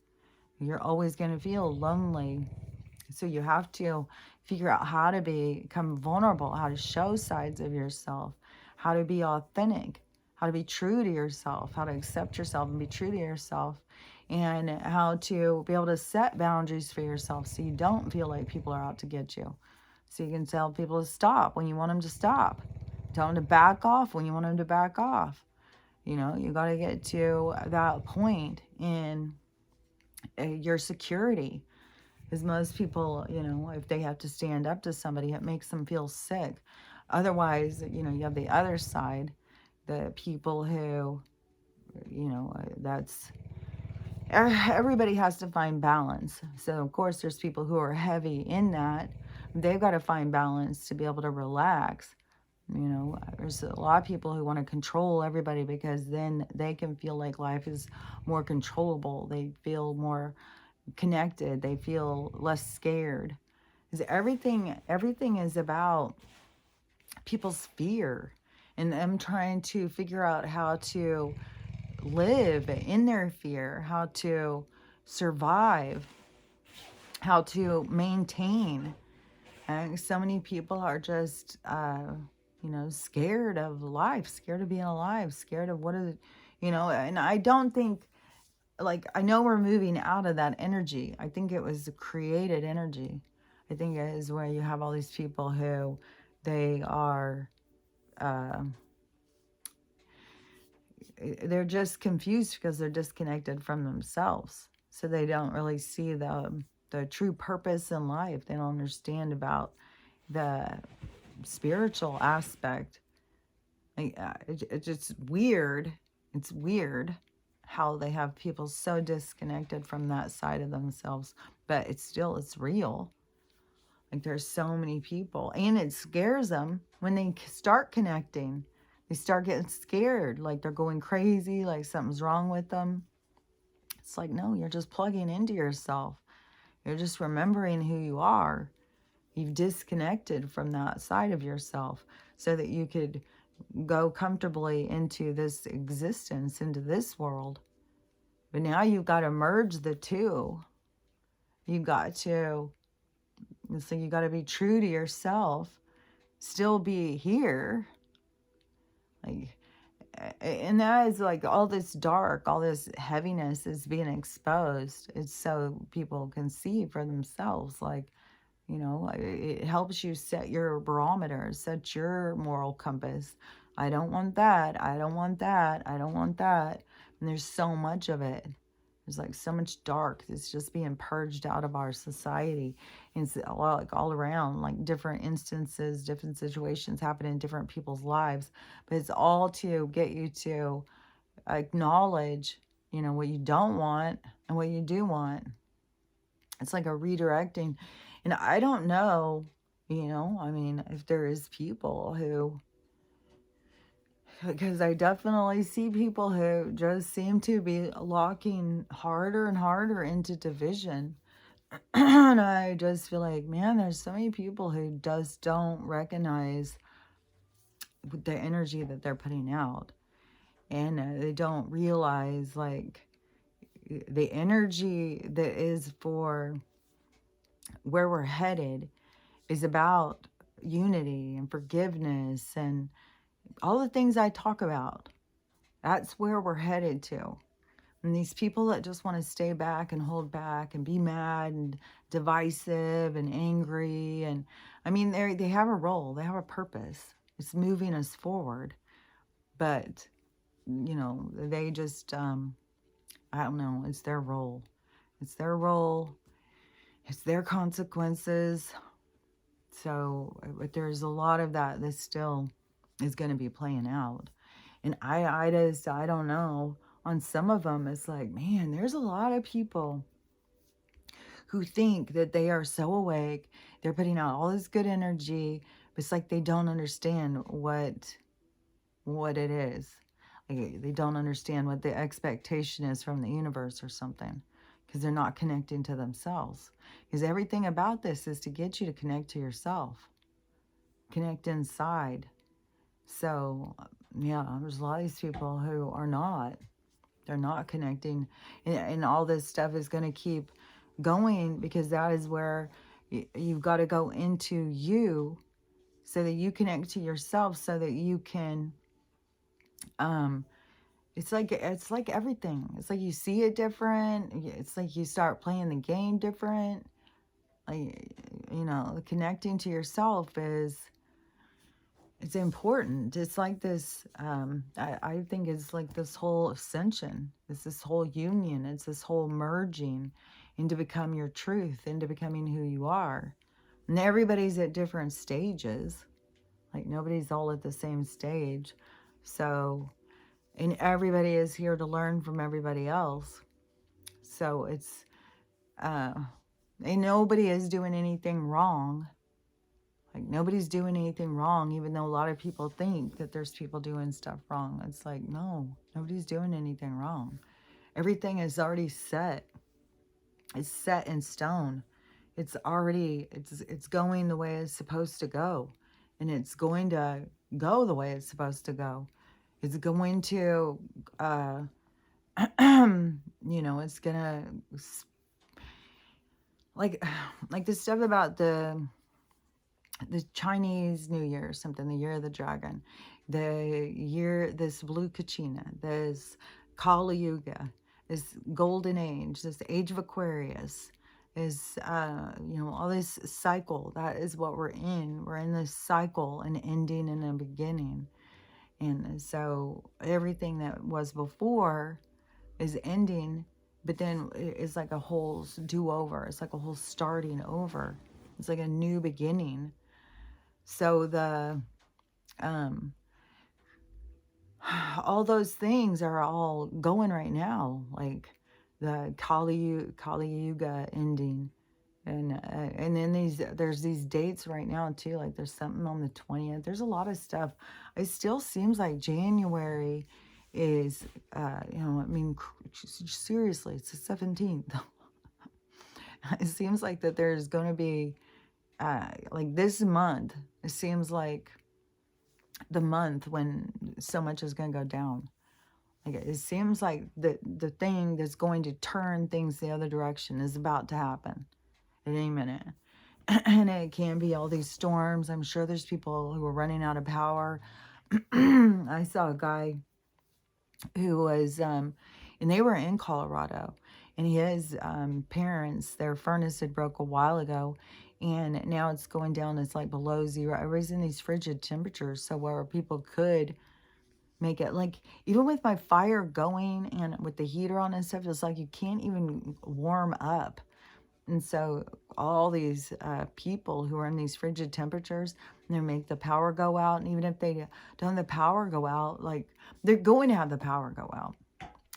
You're always going to feel lonely. So you have to figure out how to become vulnerable, how to show sides of yourself, how to be authentic, how to be true to yourself, how to accept yourself and be true to yourself, and how to be able to set boundaries for yourself so you don't feel like people are out to get you. So you can tell people to stop when you want them to stop. Tell them to back off when you want them to back off. You know, you got to get to that point in your security. Because most people, you know, if they have to stand up to somebody, it makes them feel sick. Otherwise, you know, you have the other side, the people who, you know, that's everybody has to find balance. So, of course, there's people who are heavy in that. They've got to find balance to be able to relax. You know, there's a lot of people who want to control everybody because then they can feel like life is more controllable. They feel more connected. They feel less scared. Because everything is about people's fear and them trying to figure out how to live in their fear, how to survive, how to maintain. And so many people are just, you know, scared of life, scared of being alive, scared of what is, you know, and I don't think, like, I know we're moving out of that energy. I think it was created energy. I think it is where you have all these people who they are, uh, they're just confused because they're disconnected from themselves. So they don't really see the true purpose in life. They don't understand about the spiritual aspect. It's just weird. It's weird how they have people so disconnected from that side of themselves, but it's real. Like there's so many people, and it scares them when they start connecting. They start getting scared, like they're going crazy, like something's wrong with them. It's like, no, you're just plugging into yourself. You're just remembering who you are. You've disconnected from that side of yourself so that you could go comfortably into this existence, into this world. But now you've got to merge the two. You got to, so you got to be true to yourself, still be here. Like, and that is like all this dark, all this heaviness is being exposed. It's so people can see for themselves. Like, you know, it helps you set your barometer, set your moral compass. I don't want that. I don't want that. I don't want that. And there's so much of it. There's like so much dark that's just being purged out of our society. And it's like all around, like different instances, different situations happen in different people's lives. But it's all to get you to acknowledge, you know, what you don't want and what you do want. It's like a redirecting. And I don't know, you know, I mean, if there is people who, because I definitely see people who just seem to be locking harder and harder into division. And I just feel like, man, there's so many people who just don't recognize the energy that they're putting out. And they don't realize, like, the energy that is for where we're headed is about unity and forgiveness and all the things I talk about. That's where we're headed to. And these people that just want to stay back and hold back and be mad and divisive and angry, and I mean, they have a role, they have a purpose. It's moving us forward. But, you know, they just I don't know. It's their role. It's their role. It's their consequences. So, but there's a lot of that still is going to be playing out. And I don't know. On some of them, it's like, man, there's a lot of people who think that they are so awake. They're putting out all this good energy. But it's like they don't understand what it is. Like they don't understand what the expectation is from the universe or something. Because they're not connecting to themselves. Because everything about this is to get you to connect to yourself. Connect inside. So, yeah, there's a lot of these people who are not. They're not connecting. And all this stuff is going to keep going because that is where you've got to go into you so that you connect to yourself so that you can, it's like everything. It's like you see it different. It's like you start playing the game different. Like, you know, connecting to yourself it's important. It's like this, I think it's like this whole ascension. It's this whole union. It's this whole merging into become your truth, into becoming who you are. And everybody's at different stages. Like nobody's all at the same stage. So, and everybody is here to learn from everybody else. So it's, and nobody is doing anything wrong. Like, nobody's doing anything wrong, even though a lot of people think that there's people doing stuff wrong. It's like, no, nobody's doing anything wrong. Everything is already set. It's set in stone. It's already, it's going the way it's supposed to go. And it's going to go the way it's supposed to go. It's going to, you know, it's going to, like this stuff about the Chinese New Year or something, the Year of the Dragon, this Blue Kachina, this Kali Yuga, this Golden Age, this Age of Aquarius, is, you know, all this cycle. That is what we're in. We're in this cycle, an ending and a beginning. And so everything that was before is ending, but then it's like a whole do-over. It's like a whole starting over. It's like a new beginning. So the, all those things are all going right now, like the Kali Yuga ending, and then there's these dates right now too. Like there's something on the 20th. There's a lot of stuff. It still seems like January is, you know, I mean, seriously, it's the 17th. It seems like that there's going to be, like this month, it seems like the month when so much is going to go down. Like it seems like the thing that's going to turn things the other direction is about to happen at any minute. And it can be all these storms. I'm sure there's people who are running out of power. I saw a guy who was, and they were in Colorado, and his parents, their furnace had broke a while ago, and now it's going down. It's like below zero. Everybody's in these frigid temperatures, so where people could make it, like, even with my fire going and with the heater on and stuff, it's like you can't even warm up. And so all these people who are in these frigid temperatures, and they make the power go out. And even if they don't have the power go out, like, they're going to have the power go out.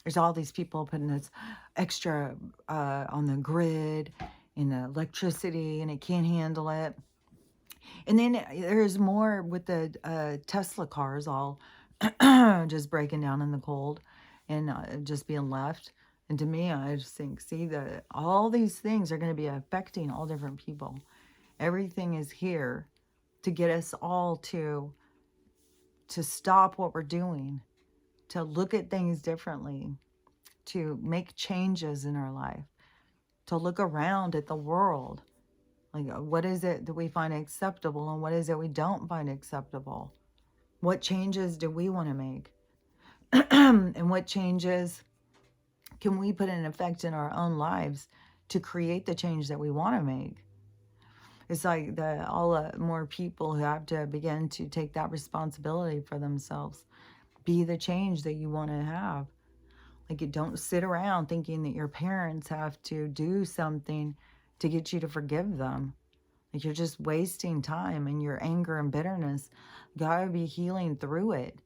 There's all these people putting this extra on the grid and the electricity, and it can't handle it. And then there's more with the Tesla cars all just breaking down in the cold and just being left. And to me, I just think, see, all these things are going to be affecting all different people. Everything is here to get us all to stop what we're doing, to look at things differently, to make changes in our life, to look around at the world. Like, what is it that we find acceptable and what is it we don't find acceptable? What changes do we want to make? And what changes can we put in effect in our own lives to create the change that we want to make? It's like more people who have to begin to take that responsibility for themselves. Be the change that you want to have. Like, you don't sit around thinking that your parents have to do something to get you to forgive them. Like, you're just wasting time, and your anger and bitterness gotta be healing through it.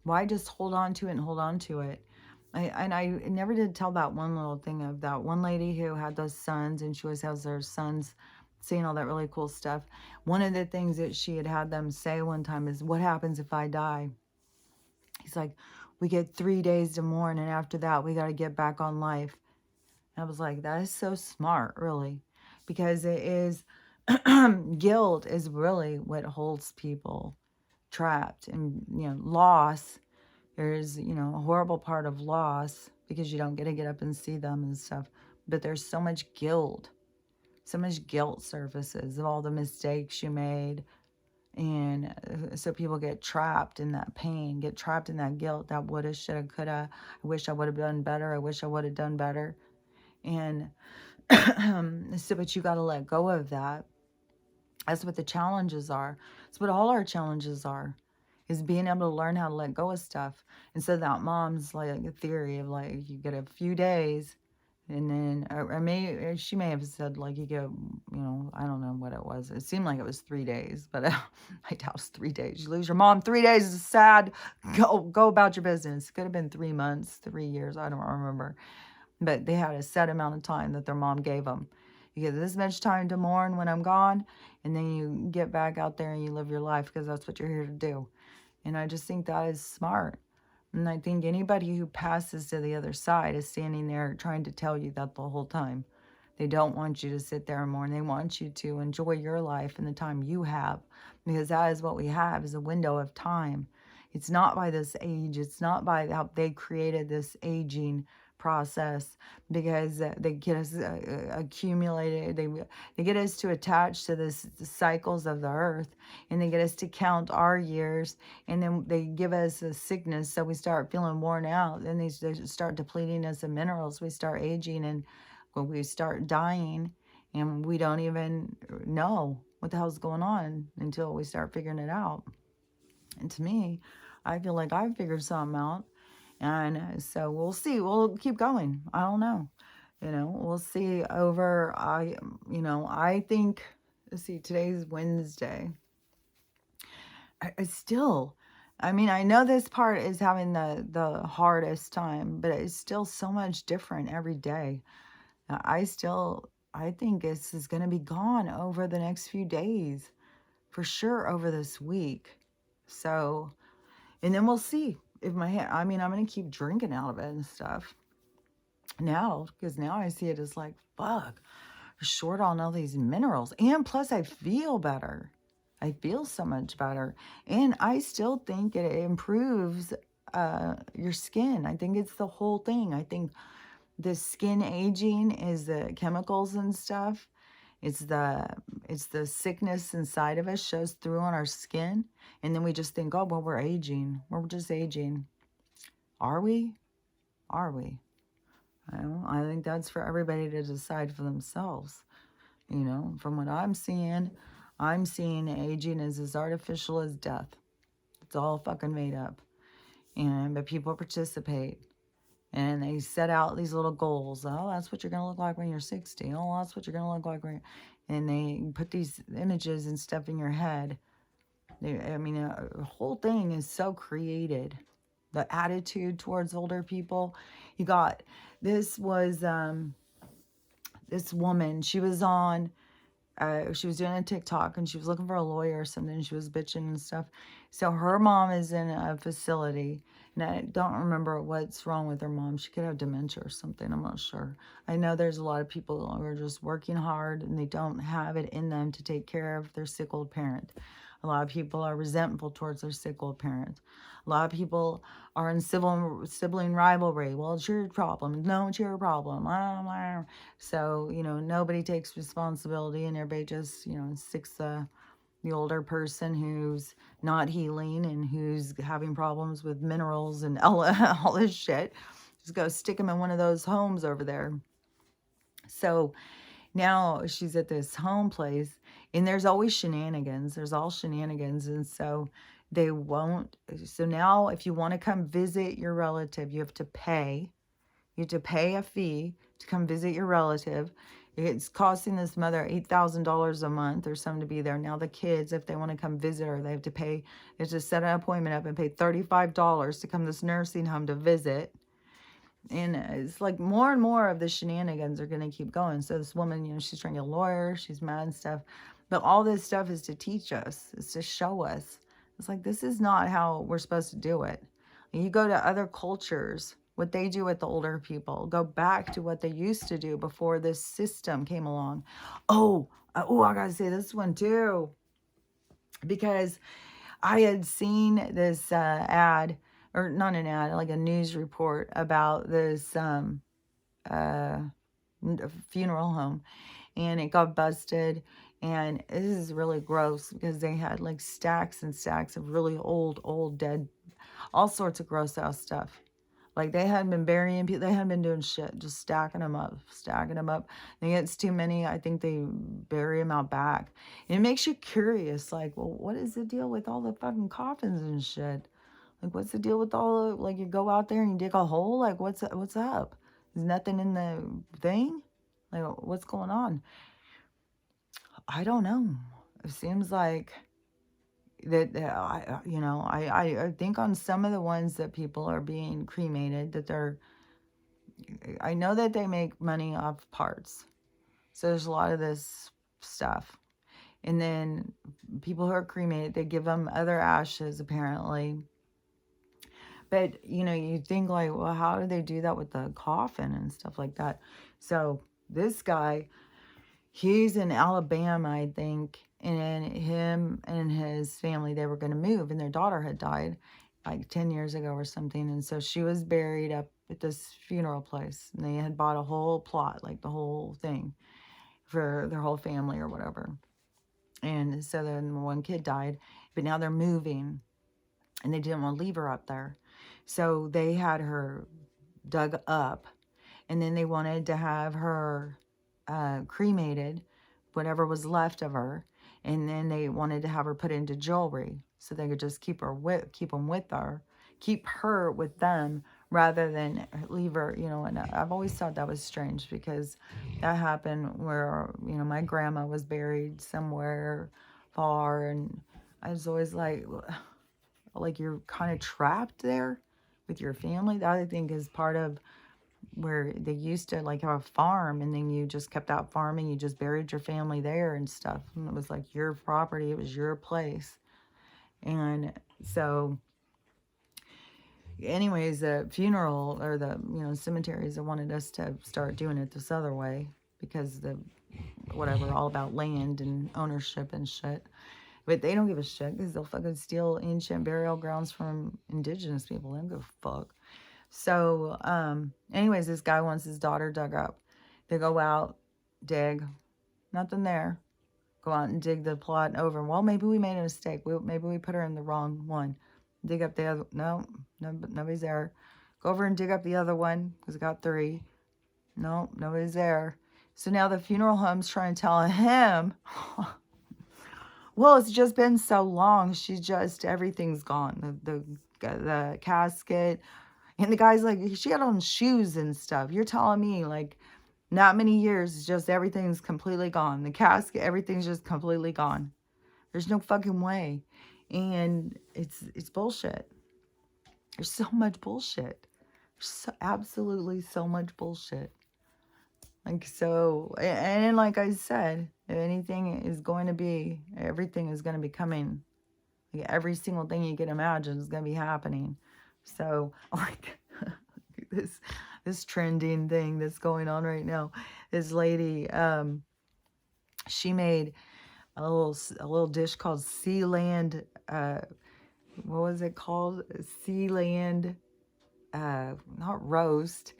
Why just hold on to it and hold on to it? I never did tell that one little thing of that one lady who had those sons, and she always has their sons saying all that really cool stuff. One of the things that she had them say one time is, what happens if I die? He's like, we get 3 days to mourn, and after that, we got to get back on life. And I was like, that is so smart, really, because it is guilt is really what holds people trapped. And, loss, there's, a horrible part of loss because you don't get to get up and see them and stuff. But there's so much guilt surfaces of all the mistakes you made. And so people get trapped in that pain, get trapped in that guilt, that woulda, shoulda, coulda. I wish I would have done better. I wish I would have done better. And so, but you got to let go of that. That's what the challenges are. That's what all our challenges are, is being able to learn how to let go of stuff. And so that mom's like a theory of like, you get a few days, and then, she may have said like you get, I don't know what it was. It seemed like it was 3 days, but I doubt it's 3 days. You lose your mom, 3 days is sad. Go about your business. Could have been 3 months, 3 years. I don't remember. But they had a set amount of time that their mom gave them. You get this much time to mourn when I'm gone, and then you get back out there and you live your life because that's what you're here to do. And I just think that is smart. And I think anybody who passes to the other side is standing there trying to tell you that the whole time. They don't want you to sit there and mourn. They want you to enjoy your life and the time you have, because that is what we have, is a window of time. It's not by this age. It's not by how they created this aging process, because they get us accumulated. They get us to attach to the cycles of the earth, and they get us to count our years, and then they give us a sickness, so we start feeling worn out. Then they start depleting us of minerals. We start aging, and when we start dying, and we don't even know what the hell's going on until we start figuring it out. And to me, I feel like I've figured something out. And so we'll see. We'll keep going. I don't know. We'll see I think, let's see, today's Wednesday. I know this part is having the hardest time, but it's still so much different every day. I think this is going to be gone over the next few days, for sure, over this week. So, and then we'll see if my hair, I'm going to keep drinking out of it and stuff now, because now I see it as like, fuck, we're short on all these minerals. And plus I feel better. I feel so much better. And I still think it improves your skin. I think it's the whole thing. I think the skin aging is the chemicals and stuff. It's the sickness inside of us shows through on our skin. And then we just think, oh, well, we're aging. We're just aging. Are we? Are we? I think that's for everybody to decide for themselves. From what I'm seeing aging is as artificial as death. It's all fucking made up. But people participate. And they set out these little goals. Oh, that's what you're going to look like when you're 60. Oh, that's what you're going to look like when and they put these images and stuff in your head. The whole thing is so created. The attitude towards older people. You got, this was, this woman, she was doing a TikTok, and she was looking for a lawyer or something, and she was bitching and stuff. So her mom is in a facility, and I don't remember what's wrong with her mom. She could have dementia or something. I'm not sure. I know there's a lot of people who are just working hard, and they don't have it in them to take care of their sick old parent. A lot of people are resentful towards their sick old parent. A lot of people are in sibling rivalry. Well, it's your problem. No, it's your problem. So, nobody takes responsibility, and everybody just, sticks the older person who's not healing and who's having problems with minerals and all this shit. Just go stick them in one of those homes over there. So now she's at this home place, and there's always shenanigans. There's all shenanigans. And so they won't. So now if you want to come visit your relative, you have to pay. You have to pay a fee to come visit your relative. It's costing this mother $8,000 a month or something to be there. Now the kids, if they want to come visit her, they have to pay, they have to set an appointment up and pay $35 to come to this nursing home to visit. And it's like more and more of the shenanigans are going to keep going. So this woman, you know, she's trying to get a lawyer, she's mad and stuff. But all this stuff is to teach us, it's to show us. It's like, this is not how we're supposed to do it. You go to other cultures, what they do with the older people, go back to what they used to do before this system came along. Oh, I gotta say this one too, because I had seen this ad, or not an ad, like a news report about this funeral home, and it got busted. And this is really gross because they had like stacks and stacks of really old dead, all sorts of gross ass stuff. Like they hadn't been burying people, they hadn't been doing shit, just stacking them up, stacking them up. And it's too many, I think they bury them out back. And it makes you curious, like, well, what is the deal with all the fucking coffins and shit? Like, what's the deal with all the, like, you go out there and you dig a hole? Like, what's up? There's nothing in the thing? Like, what's going on? I don't know. It seems like that I think on some of the ones that people are being cremated, that I know that they make money off parts. So there's a lot of this stuff. And then people who are cremated, they give them other ashes apparently. But, you know, you think like, well, how do they do that with the coffin and stuff like that? So this guy, he's in Alabama, I think, and him and his family, they were going to move, and their daughter had died like 10 years ago or something. And so she was buried up at this funeral place, and they had bought a whole plot, like the whole thing for their whole family or whatever. And so then one kid died, but now they're moving, and they didn't want to leave her up there. So they had her dug up, and then they wanted to have her cremated, whatever was left of her, and then they wanted to have her put into jewelry so they could just keep her keep her with them rather than leave her, you know. And I've always thought that was strange because that happened where, you know, my grandma was buried somewhere far, and I was always like you're kind of trapped there with your family. That I think is part of where they used to like have a farm, and then you just kept out farming, you just buried your family there and stuff, and it was like your property, it was your place. And so anyways, the funeral or the, you know, cemeteries, they wanted us to start doing it this other way because the whatever, all about land and ownership and shit. But they don't give a shit because they'll fucking steal ancient burial grounds from indigenous people. They don't give a fuck. So, anyways, this guy wants his daughter dug up. They go out, dig, nothing there. Go out and dig the plot over. Well, maybe we made a mistake. Maybe we put her in the wrong one. Dig up the other. No, nobody's there. Go over and dig up the other one because it got 3. No, nobody's there. So now the funeral home's trying to tell him, well, it's just been so long. Everything's gone. The casket. And the guy's like, she had on shoes and stuff. You're telling me, like, not many years, just everything's completely gone. The casket, everything's just completely gone. There's no fucking way. And it's bullshit. There's so much bullshit. There's absolutely so much bullshit. Like, so, and like I said, if everything is going to be coming. Like, every single thing you can imagine is going to be happening. So, like, this trending thing that's going on right now, this lady, she made a little dish called Sealand, what was it called? Sealand, not roast.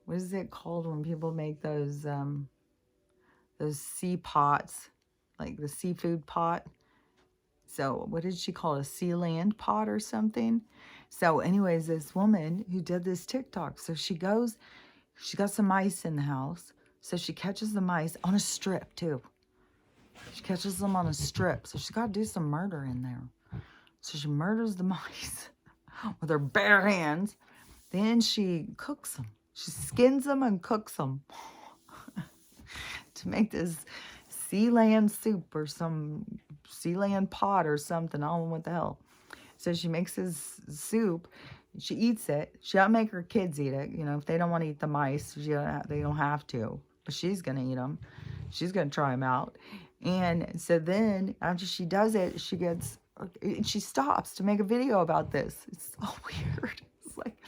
What is it called when people make those sea pots, like the seafood pot? So what did she call it? A Sealand pot or something? So anyways, this woman who did this TikTok, so she got some mice in the house. So she catches the mice on a strip too. She catches them on a strip. So she's got to do some murder in there. So she murders the mice with her bare hands. Then she cooks them. She skins them and cooks them to make this sea land soup or some sea land pot or something. I don't know what the hell. So she makes this soup. She eats it. She don't make her kids eat it. You know, if they don't want to eat the mice, they don't have to. But she's going to eat them. She's going to try them out. And so then after she does it, she stops to make a video about this. It's so weird. It's like,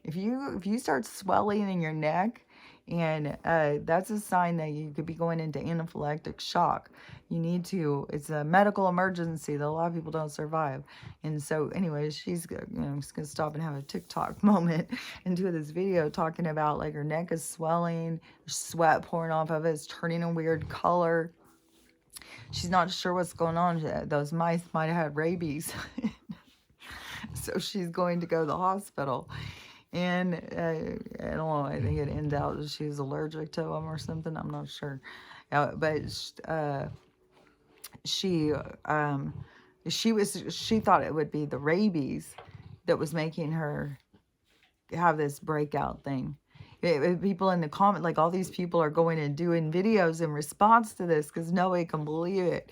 if you start swelling in your neck, and that's a sign that you could be going into anaphylactic shock. You need to, it's a medical emergency that a lot of people don't survive. And so anyways, she's just gonna stop and have a TikTok moment and do this video talking about like her neck is swelling, sweat pouring off of it, it's turning a weird color. She's not sure what's going on. Those mice might have had rabies. So she's going to go to the hospital. And I don't know, I think it ends out that she's allergic to them or something. I'm not sure. But she thought it would be the rabies that was making her have this breakout thing. People in the comment, like all these people are going and doing videos in response to this because nobody can believe it.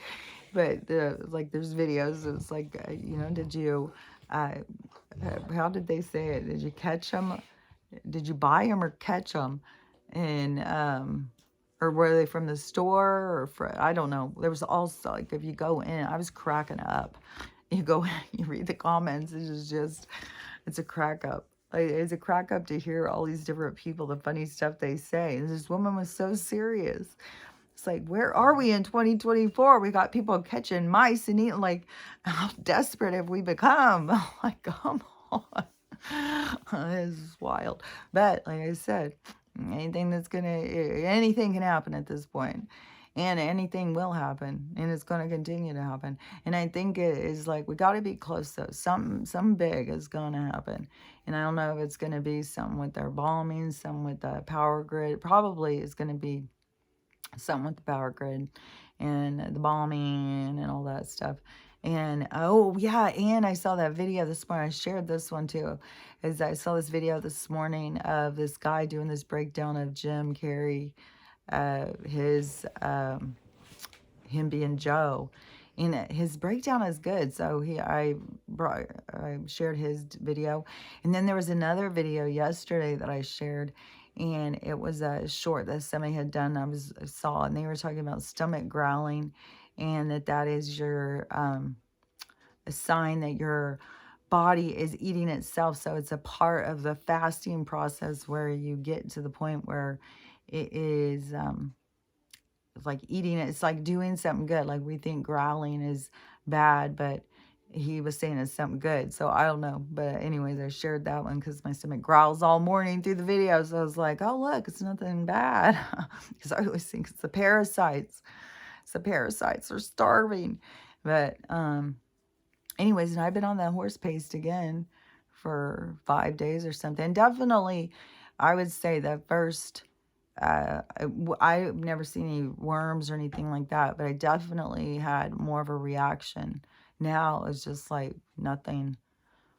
But like there's videos. It's like did you? How did they say it? Did you catch them? Did you buy them or catch them? And or were they from the store or I don't know. There was also like if you go in, I was cracking up. You go in, you read the comments. It's a crack up. Like, it's a crack up to hear all these different people, the funny stuff they say. And this woman was so serious. It's like, where are we in 2024? We got people catching mice and eating. Like, how desperate have we become? Like, come on. This is wild. But like I said, anything can happen at this point. And anything will happen. And it's going to continue to happen. And I think it is like, we got to be close though. Something big is going to happen. And I don't know if it's going to be something with their bombing, something with the power grid. Probably is going to be something with the power grid and the bombing and all that stuff. And oh yeah, and I saw that video this morning. I shared this one too. I saw this video this morning of this guy doing this breakdown of Jim Carrey, him being Joe. And his breakdown is good. So I shared his video. And then there was another video yesterday that I shared. And it was a short that somebody had done. I saw, and they were talking about stomach growling, and that is your a sign that your body is eating itself. So it's a part of the fasting process where you get to the point where it is like eating it. It's like doing something good. Like we think growling is bad, but he was saying it's something good. So I don't know. But anyways, I shared that one because my stomach growls all morning through the video. So I was like, oh, look, it's nothing bad. Because I always think it's the parasites. It's the parasites are starving. But anyways, and I've been on that horse paste again for 5 days or something. Definitely, I would say that first, I've never seen any worms or anything like that. But I definitely had more of a reaction. Now it's just like nothing.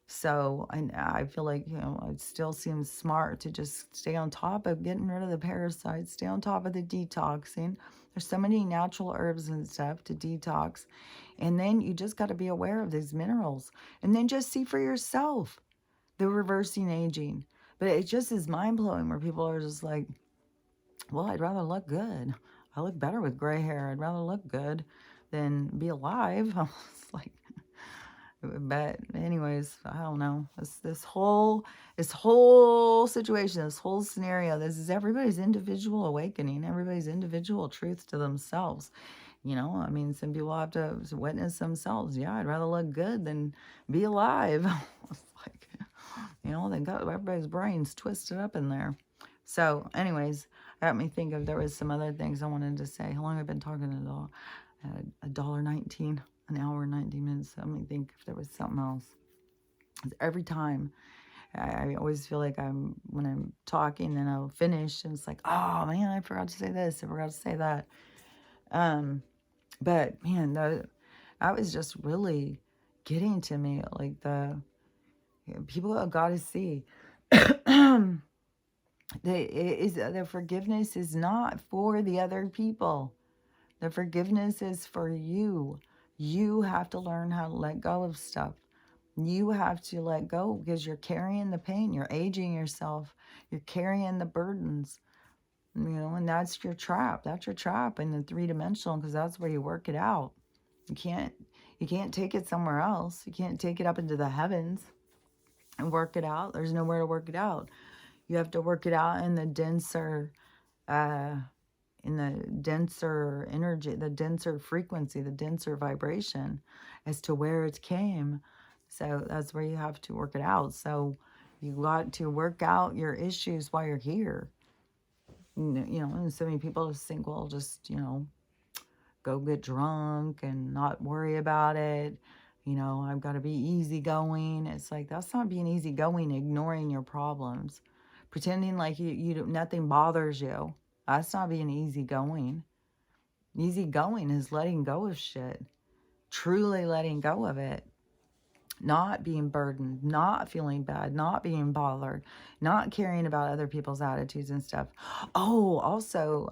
So I feel like, it still seems smart to just stay on top of getting rid of the parasites, stay on top of the detoxing. There's so many natural herbs and stuff to detox. And then you just got to be aware of these minerals. And then just see for yourself the reversing aging. But it just is mind-blowing where people are just like, well, I'd rather look good. I look better with gray hair. I'd rather look good than be alive. It's like, but anyways, I don't know. This whole situation, this whole scenario, this is everybody's individual awakening, everybody's individual truth to themselves. I mean, some people have to witness themselves. Yeah, I'd rather look good than be alive. It's like, they got everybody's brains twisted up in there. So anyways, got me think of there was some other things I wanted to say. How long have I been talking at all? $1.19, an hour and 19 minutes. Let me think if there was something else. Every time, I always feel like when I'm talking, then I'll finish, and it's like, oh man, I forgot to say this, I forgot to say that. But man, that was just really getting to me. Like the people have got to see. The forgiveness is not for the other people. The forgiveness is for you. You have to learn how to let go of stuff. You have to let go because you're carrying the pain. You're aging yourself. You're carrying the burdens. And that's your trap. That's your trap in the three-dimensional, because that's where you work it out. You can't take it somewhere else. You can't take it up into the heavens and work it out. There's nowhere to work it out. You have to work it out in the denser uh energy, the denser frequency, the denser vibration as to where it came. So that's where you have to work it out. So you got to work out your issues while you're here. And so many people just think, well, just, go get drunk and not worry about it. I've got to be easygoing. It's like, that's not being easygoing, ignoring your problems, pretending like you nothing bothers you. That's not being easygoing. Easygoing is letting go of shit, truly letting go of it, not being burdened, not feeling bad, not being bothered, not caring about other people's attitudes and stuff. Oh, also,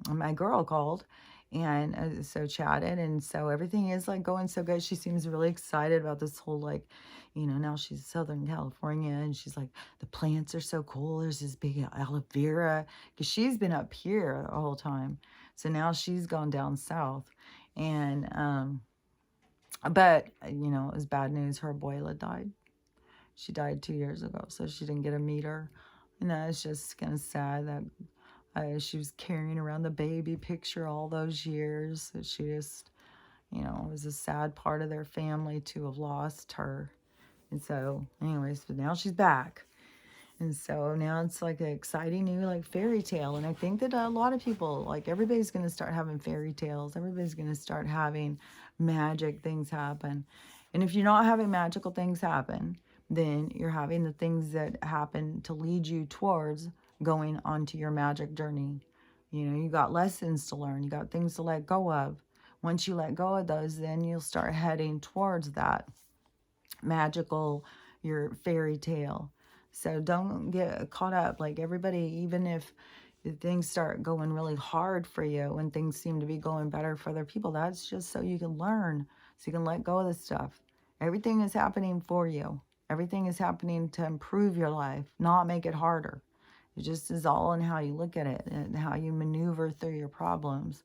my girl called and so chatted, and so everything is like going so good. She seems really excited about this whole, like, now she's Southern California, and she's like, the plants are so cool. There's this big aloe vera, because she's been up here the whole time. So now she's gone down south, and but, it was bad news. Her abuela died. She died 2 years ago, so she didn't get to meet her. It's just kind of sad that she was carrying around the baby picture all those years. So she just, it was a sad part of their family to have lost her. And so, anyways, but now she's back. And so now it's like an exciting new, like, fairy tale. And I think that a lot of people, like, everybody's going to start having fairy tales. Everybody's going to start having magic things happen. And if you're not having magical things happen, then you're having the things that happen to lead you towards going onto your magic journey. You got lessons to learn. You got things to let go of. Once you let go of those, then you'll start heading towards that magical, your fairy tale. So don't get caught up. Like, everybody, even if things start going really hard for you when things seem to be going better for other people, that's just so you can learn, so you can let go of the stuff. Everything is happening for you. Everything is happening to improve your life, not make it harder. It just is all in how you look at it and how you maneuver through your problems.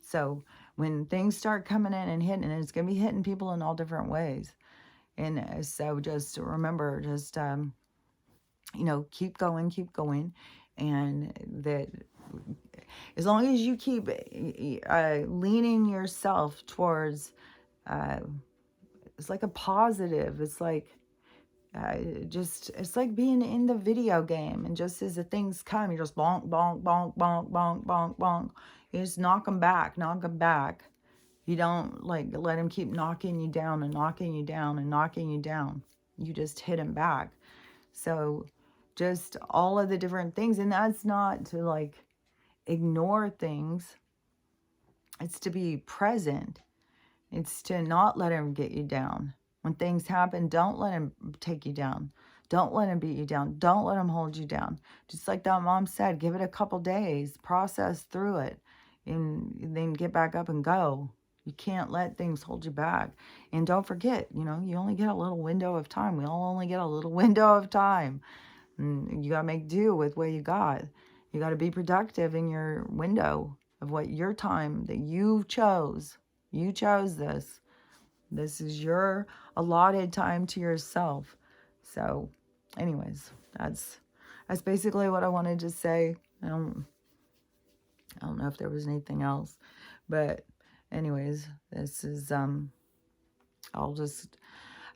So when things start coming in and hitting, and it's going to be hitting people in all different ways. And so just remember, just, keep going. And that as long as you keep leaning yourself towards, it's like a positive, it's like, it's like being in the video game, and just as the things come, you just bonk, bonk, bonk, bonk, bonk, bonk, bonk. You just knock them back, knock them back. You don't, like, let them keep knocking you down and knocking you down and knocking you down. You just hit them back. So just all of the different things. And that's not to, like, ignore things. It's to be present. It's to not let them get you down. When things happen, don't let them take you down. Don't let them beat you down. Don't let them hold you down. Just like that mom said, give it a couple days, process through it, and then get back up and go. You can't let things hold you back. And don't forget, you only get a little window of time. We all only get a little window of time. And you got to make do with what you got. You got to be productive in your window of what your time that you chose. You chose this. This is your allotted time to yourself. So, anyways, that's basically what I wanted to say. I don't know if there was anything else, but anyways, this is I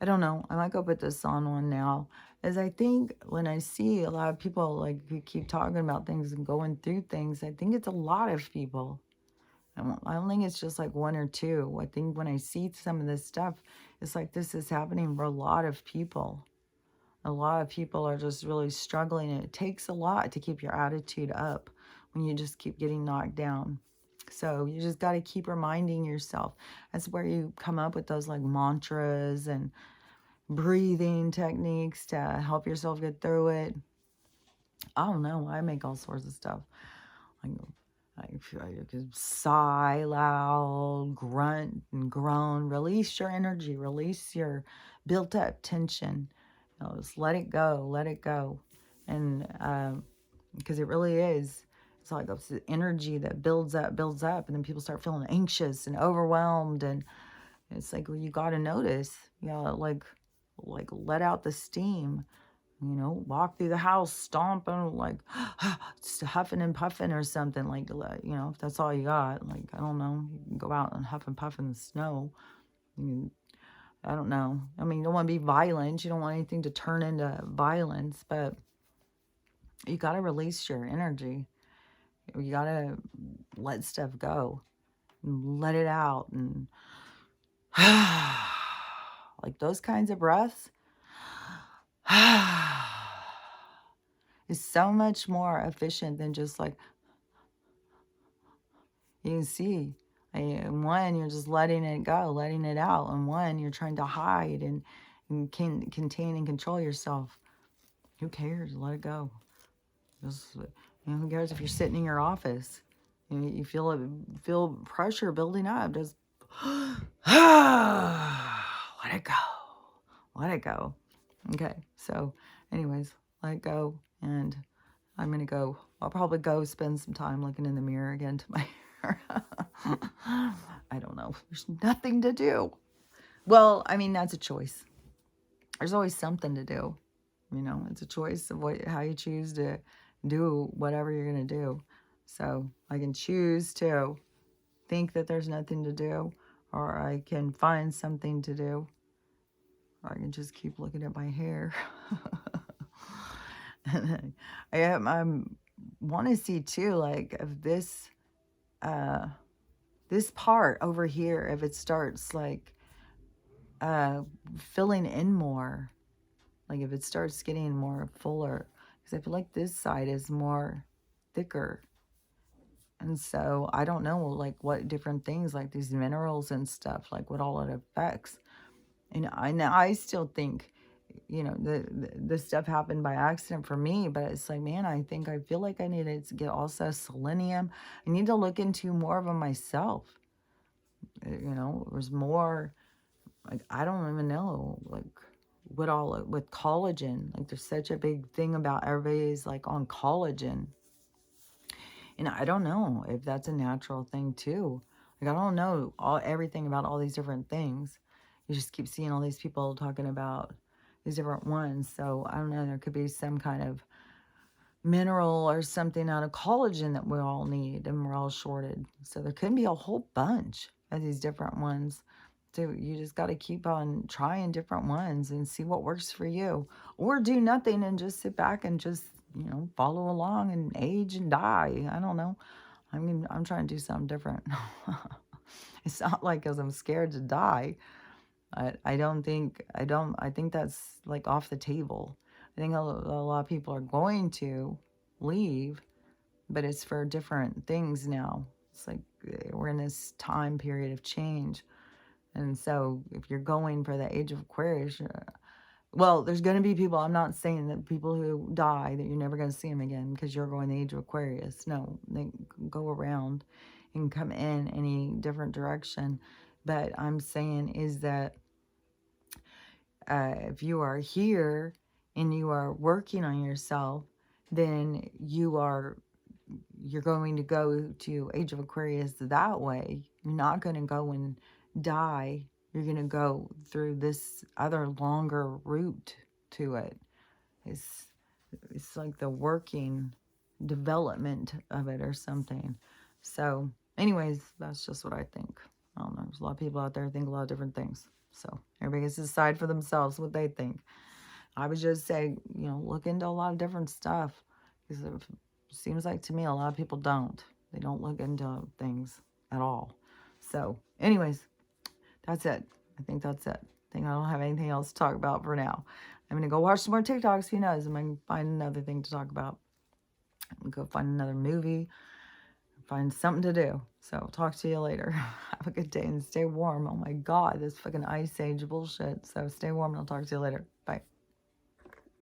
don't know. I might go put this on one now. As I think when I see a lot of people, like, who keep talking about things and going through things, I think it's a lot of people. I don't think it's just like one or two. I think when I see some of this stuff, it's like this is happening for a lot of people. A lot of people are just really struggling, and it takes a lot to keep your attitude up when you just keep getting knocked down. So you just got to keep reminding yourself. That's where you come up with those, like, mantras and breathing techniques to help yourself get through it. I don't know. I make all sorts of stuff. I, I could sigh loud, grunt and groan. Release your energy. Release your built up tension. Just let it go. Let it go. And because it really is. It's like it's the energy that builds up, and then people start feeling anxious and overwhelmed, and it's like, well, you got to notice, like let out the steam, walk through the house stomping, like huffing and puffing or something, like, if that's all you got, like, I don't know, you can go out and huff and puff in the snow. I don't know. I mean, you don't want to be violent. You don't want anything to turn into violence, but you got to release your energy. You got to let stuff go and let it out. And like those kinds of breaths is so much more efficient than just like, you can see, and one, you're just letting it go, letting it out. And one, you're trying to hide and can contain and control yourself. Who cares? Let it go. Just, who cares if you're sitting in your office? You feel pressure building up. Just let it go. Let it go. Okay. So, anyways, let it go. And I'm going to go. I'll probably go spend some time looking in the mirror again to my hair. I don't know. There's nothing to do. Well, I mean, that's a choice. There's always something to do. It's a choice of how you choose to do whatever you're going to do. So I can choose to think that there's nothing to do, or I can find something to do, or I can just keep looking at my hair. I want to see too, like, if this part over here, if it starts like filling in more, like if it starts getting more fuller, because I feel like this side is more thicker. And so I don't know, like, what different things, like these minerals and stuff, like what all it affects. And I still think, the stuff happened by accident for me, but it's like, man, I feel like I needed to get also selenium. I need to look into more of them myself. There's more, like, I don't even know, like, what all, with collagen, like, there's such a big thing about everybody's like on collagen. And I don't know if that's a natural thing too. Like, I don't know everything about all these different things. You just keep seeing all these people talking about these different ones. So I don't know, there could be some kind of mineral or something out of collagen that we all need and we're all shorted. So there could be a whole bunch of these different ones. So you just got to keep on trying different ones and see what works for you. Or do nothing and just sit back and just, follow along and age and die. I don't know. I'm trying to do something different. It's not like because I'm scared to die. I think that's like off the table. I think a lot of people are going to leave, but it's for different things now. It's like we're in this time period of change. And so if you're going for the age of Aquarius, well, there's going to be people, I'm not saying that people who die, that you're never going to see them again because you're going the age of Aquarius. No, they go around and come in any different direction. But I'm saying is that if you are here and you are working on yourself, then you're going to go to Age of Aquarius that way. You're not going to go and die. You're going to go through this other longer route to it. It's like the working development of it or something. So anyways, that's just what I think. I don't know. There's a lot of people out there who think a lot of different things. So everybody gets to decide for themselves what they think. I would just say, look into a lot of different stuff. Because it seems like to me, a lot of people don't. They don't look into things at all. So anyways, that's it. I think that's it. I think I don't have anything else to talk about for now. I'm going to go watch some more TikToks. Who knows? I might find another thing to talk about. I'm going to go find another movie. Find something to do. So talk to you later. Have a good day and stay warm. Oh my God, this fucking ice age bullshit. So stay warm and I'll talk to you later.